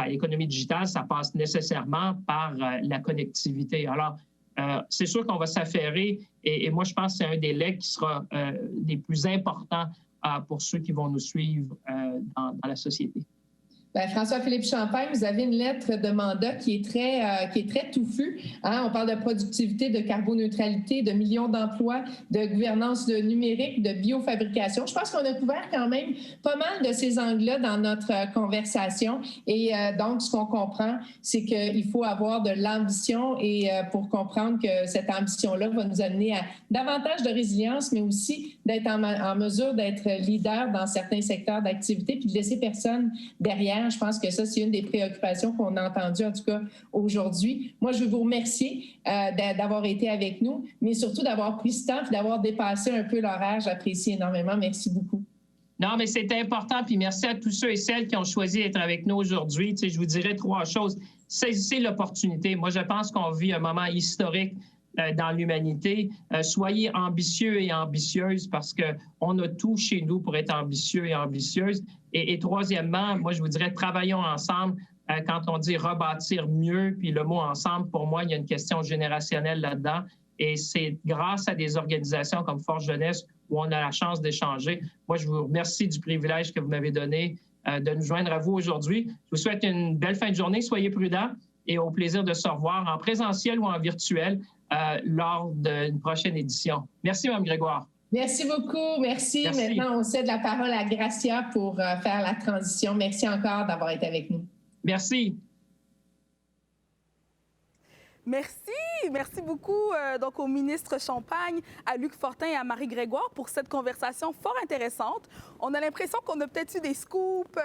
l'économie digitale, ça passe nécessairement par la connectivité. Alors, c'est sûr qu'on va s'affairer et moi, je pense que c'est un des legs qui sera des plus importants pour ceux qui vont nous suivre dans la société. Bien, François-Philippe Champagne, vous avez une lettre de mandat qui est très touffue. Hein? On parle de productivité, de carboneutralité, de millions d'emplois, de gouvernance numérique, de biofabrication. Je pense qu'on a couvert quand même pas mal de ces angles-là dans notre conversation. Et donc, ce qu'on comprend, c'est qu'il faut avoir de l'ambition et pour comprendre que cette ambition-là va nous amener à davantage de résilience, mais aussi d'être en mesure d'être leader dans certains secteurs d'activité puis de laisser personne derrière. Je pense que ça, c'est une des préoccupations qu'on a entendues, en tout cas, aujourd'hui. Moi, je veux vous remercier d'avoir été avec nous, mais surtout d'avoir pris ce temps et d'avoir dépassé un peu l'horaire. J'apprécie énormément. Merci beaucoup. Non, mais c'est important. Puis merci à tous ceux et celles qui ont choisi d'être avec nous aujourd'hui. Tu sais, je vous dirais 3 choses. Saisissez l'opportunité. Moi, je pense qu'on vit un moment historique dans l'humanité. Soyez ambitieux et ambitieuses parce qu'on a tout chez nous pour être ambitieux et ambitieuses. Et troisièmement, moi, je vous dirais, travaillons ensemble. Quand on dit rebâtir mieux, puis le mot ensemble, pour moi, il y a une question générationnelle là-dedans. Et c'est grâce à des organisations comme Force Jeunesse où on a la chance d'échanger. Moi, je vous remercie du privilège que vous m'avez donné de nous joindre à vous aujourd'hui. Je vous souhaite une belle fin de journée. Soyez prudents et au plaisir de se revoir en présentiel ou en virtuel lors d'une prochaine édition. Merci, Mme Grégoire. Merci beaucoup. Merci. Maintenant, on cède la parole à Gracia pour faire la transition. Merci encore d'avoir été avec nous. Merci. Merci beaucoup donc au ministre Champagne, à Luc Fortin et à Marie Grégoire pour cette conversation fort intéressante. On a l'impression qu'on a peut-être eu des scoops.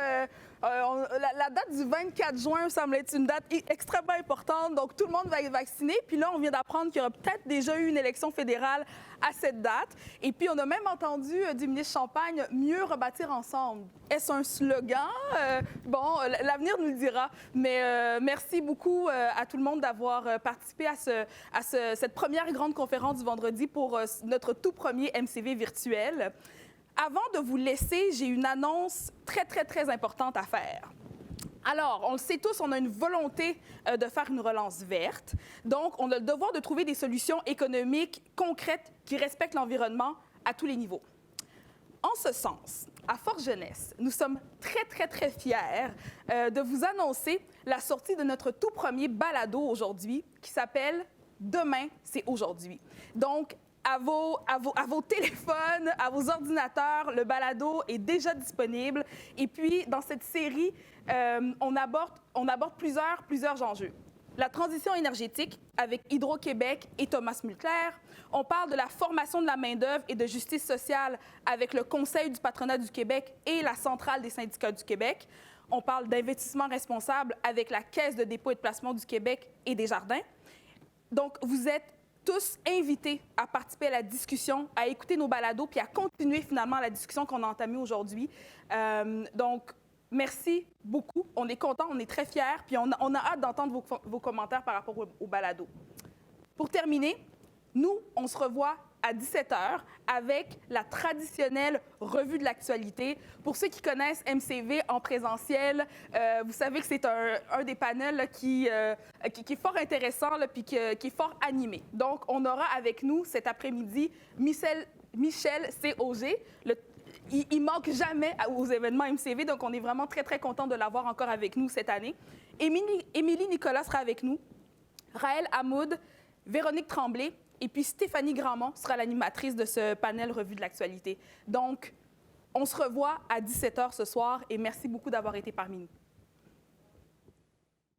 La date du 24 juin semble être une date extrêmement importante, donc tout le monde va être vacciné. Puis là, on vient d'apprendre qu'il y aura peut-être déjà eu une élection fédérale à cette date. Et puis, on a même entendu du ministre Champagne « Mieux rebâtir ensemble ». Est-ce un slogan? L'avenir nous le dira. Mais merci beaucoup à tout le monde d'avoir participé à cette première grande conférence du vendredi pour notre tout premier MCV virtuel. Avant de vous laisser, j'ai une annonce très, très, très importante à faire. Alors, on le sait tous, on a une volonté de faire une relance verte. Donc, on a le devoir de trouver des solutions économiques concrètes qui respectent l'environnement à tous les niveaux. En ce sens, à Force Jeunesse, nous sommes très fiers de vous annoncer la sortie de notre tout premier balado aujourd'hui qui s'appelle « Demain, c'est aujourd'hui ». Donc, à vos téléphones, à vos ordinateurs, le balado est déjà disponible. Et puis, dans cette série, on aborde plusieurs enjeux. La transition énergétique avec Hydro-Québec et Thomas Mulcair. On parle de la formation de la main-d'œuvre et de justice sociale avec le Conseil du patronat du Québec et la Centrale des syndicats du Québec. On parle d'investissement responsable avec la Caisse de dépôt et de placement du Québec et Desjardins. Donc, vous êtes tous invités à participer à la discussion, à écouter nos balados puis à continuer finalement la discussion qu'on a entamée aujourd'hui. Donc, merci beaucoup. On est contents, on est très fiers, puis on a hâte d'entendre vos commentaires par rapport au balado. Pour terminer, nous, on se revoit à 17h avec la traditionnelle revue de l'actualité. Pour ceux qui connaissent MCV en présentiel, vous savez que c'est un des panels là, qui est fort intéressant puis qui est fort animé. Donc, on aura avec nous cet après-midi Michel C. Auger. Il manque jamais aux événements MCV, donc on est vraiment très content de l'avoir encore avec nous cette année. Émilie Nicolas sera avec nous, Raël Hamoud, Véronique Tremblay, et puis Stéphanie Grandmont sera l'animatrice de ce panel Revue de l'actualité. Donc, on se revoit à 17h ce soir et merci beaucoup d'avoir été parmi nous.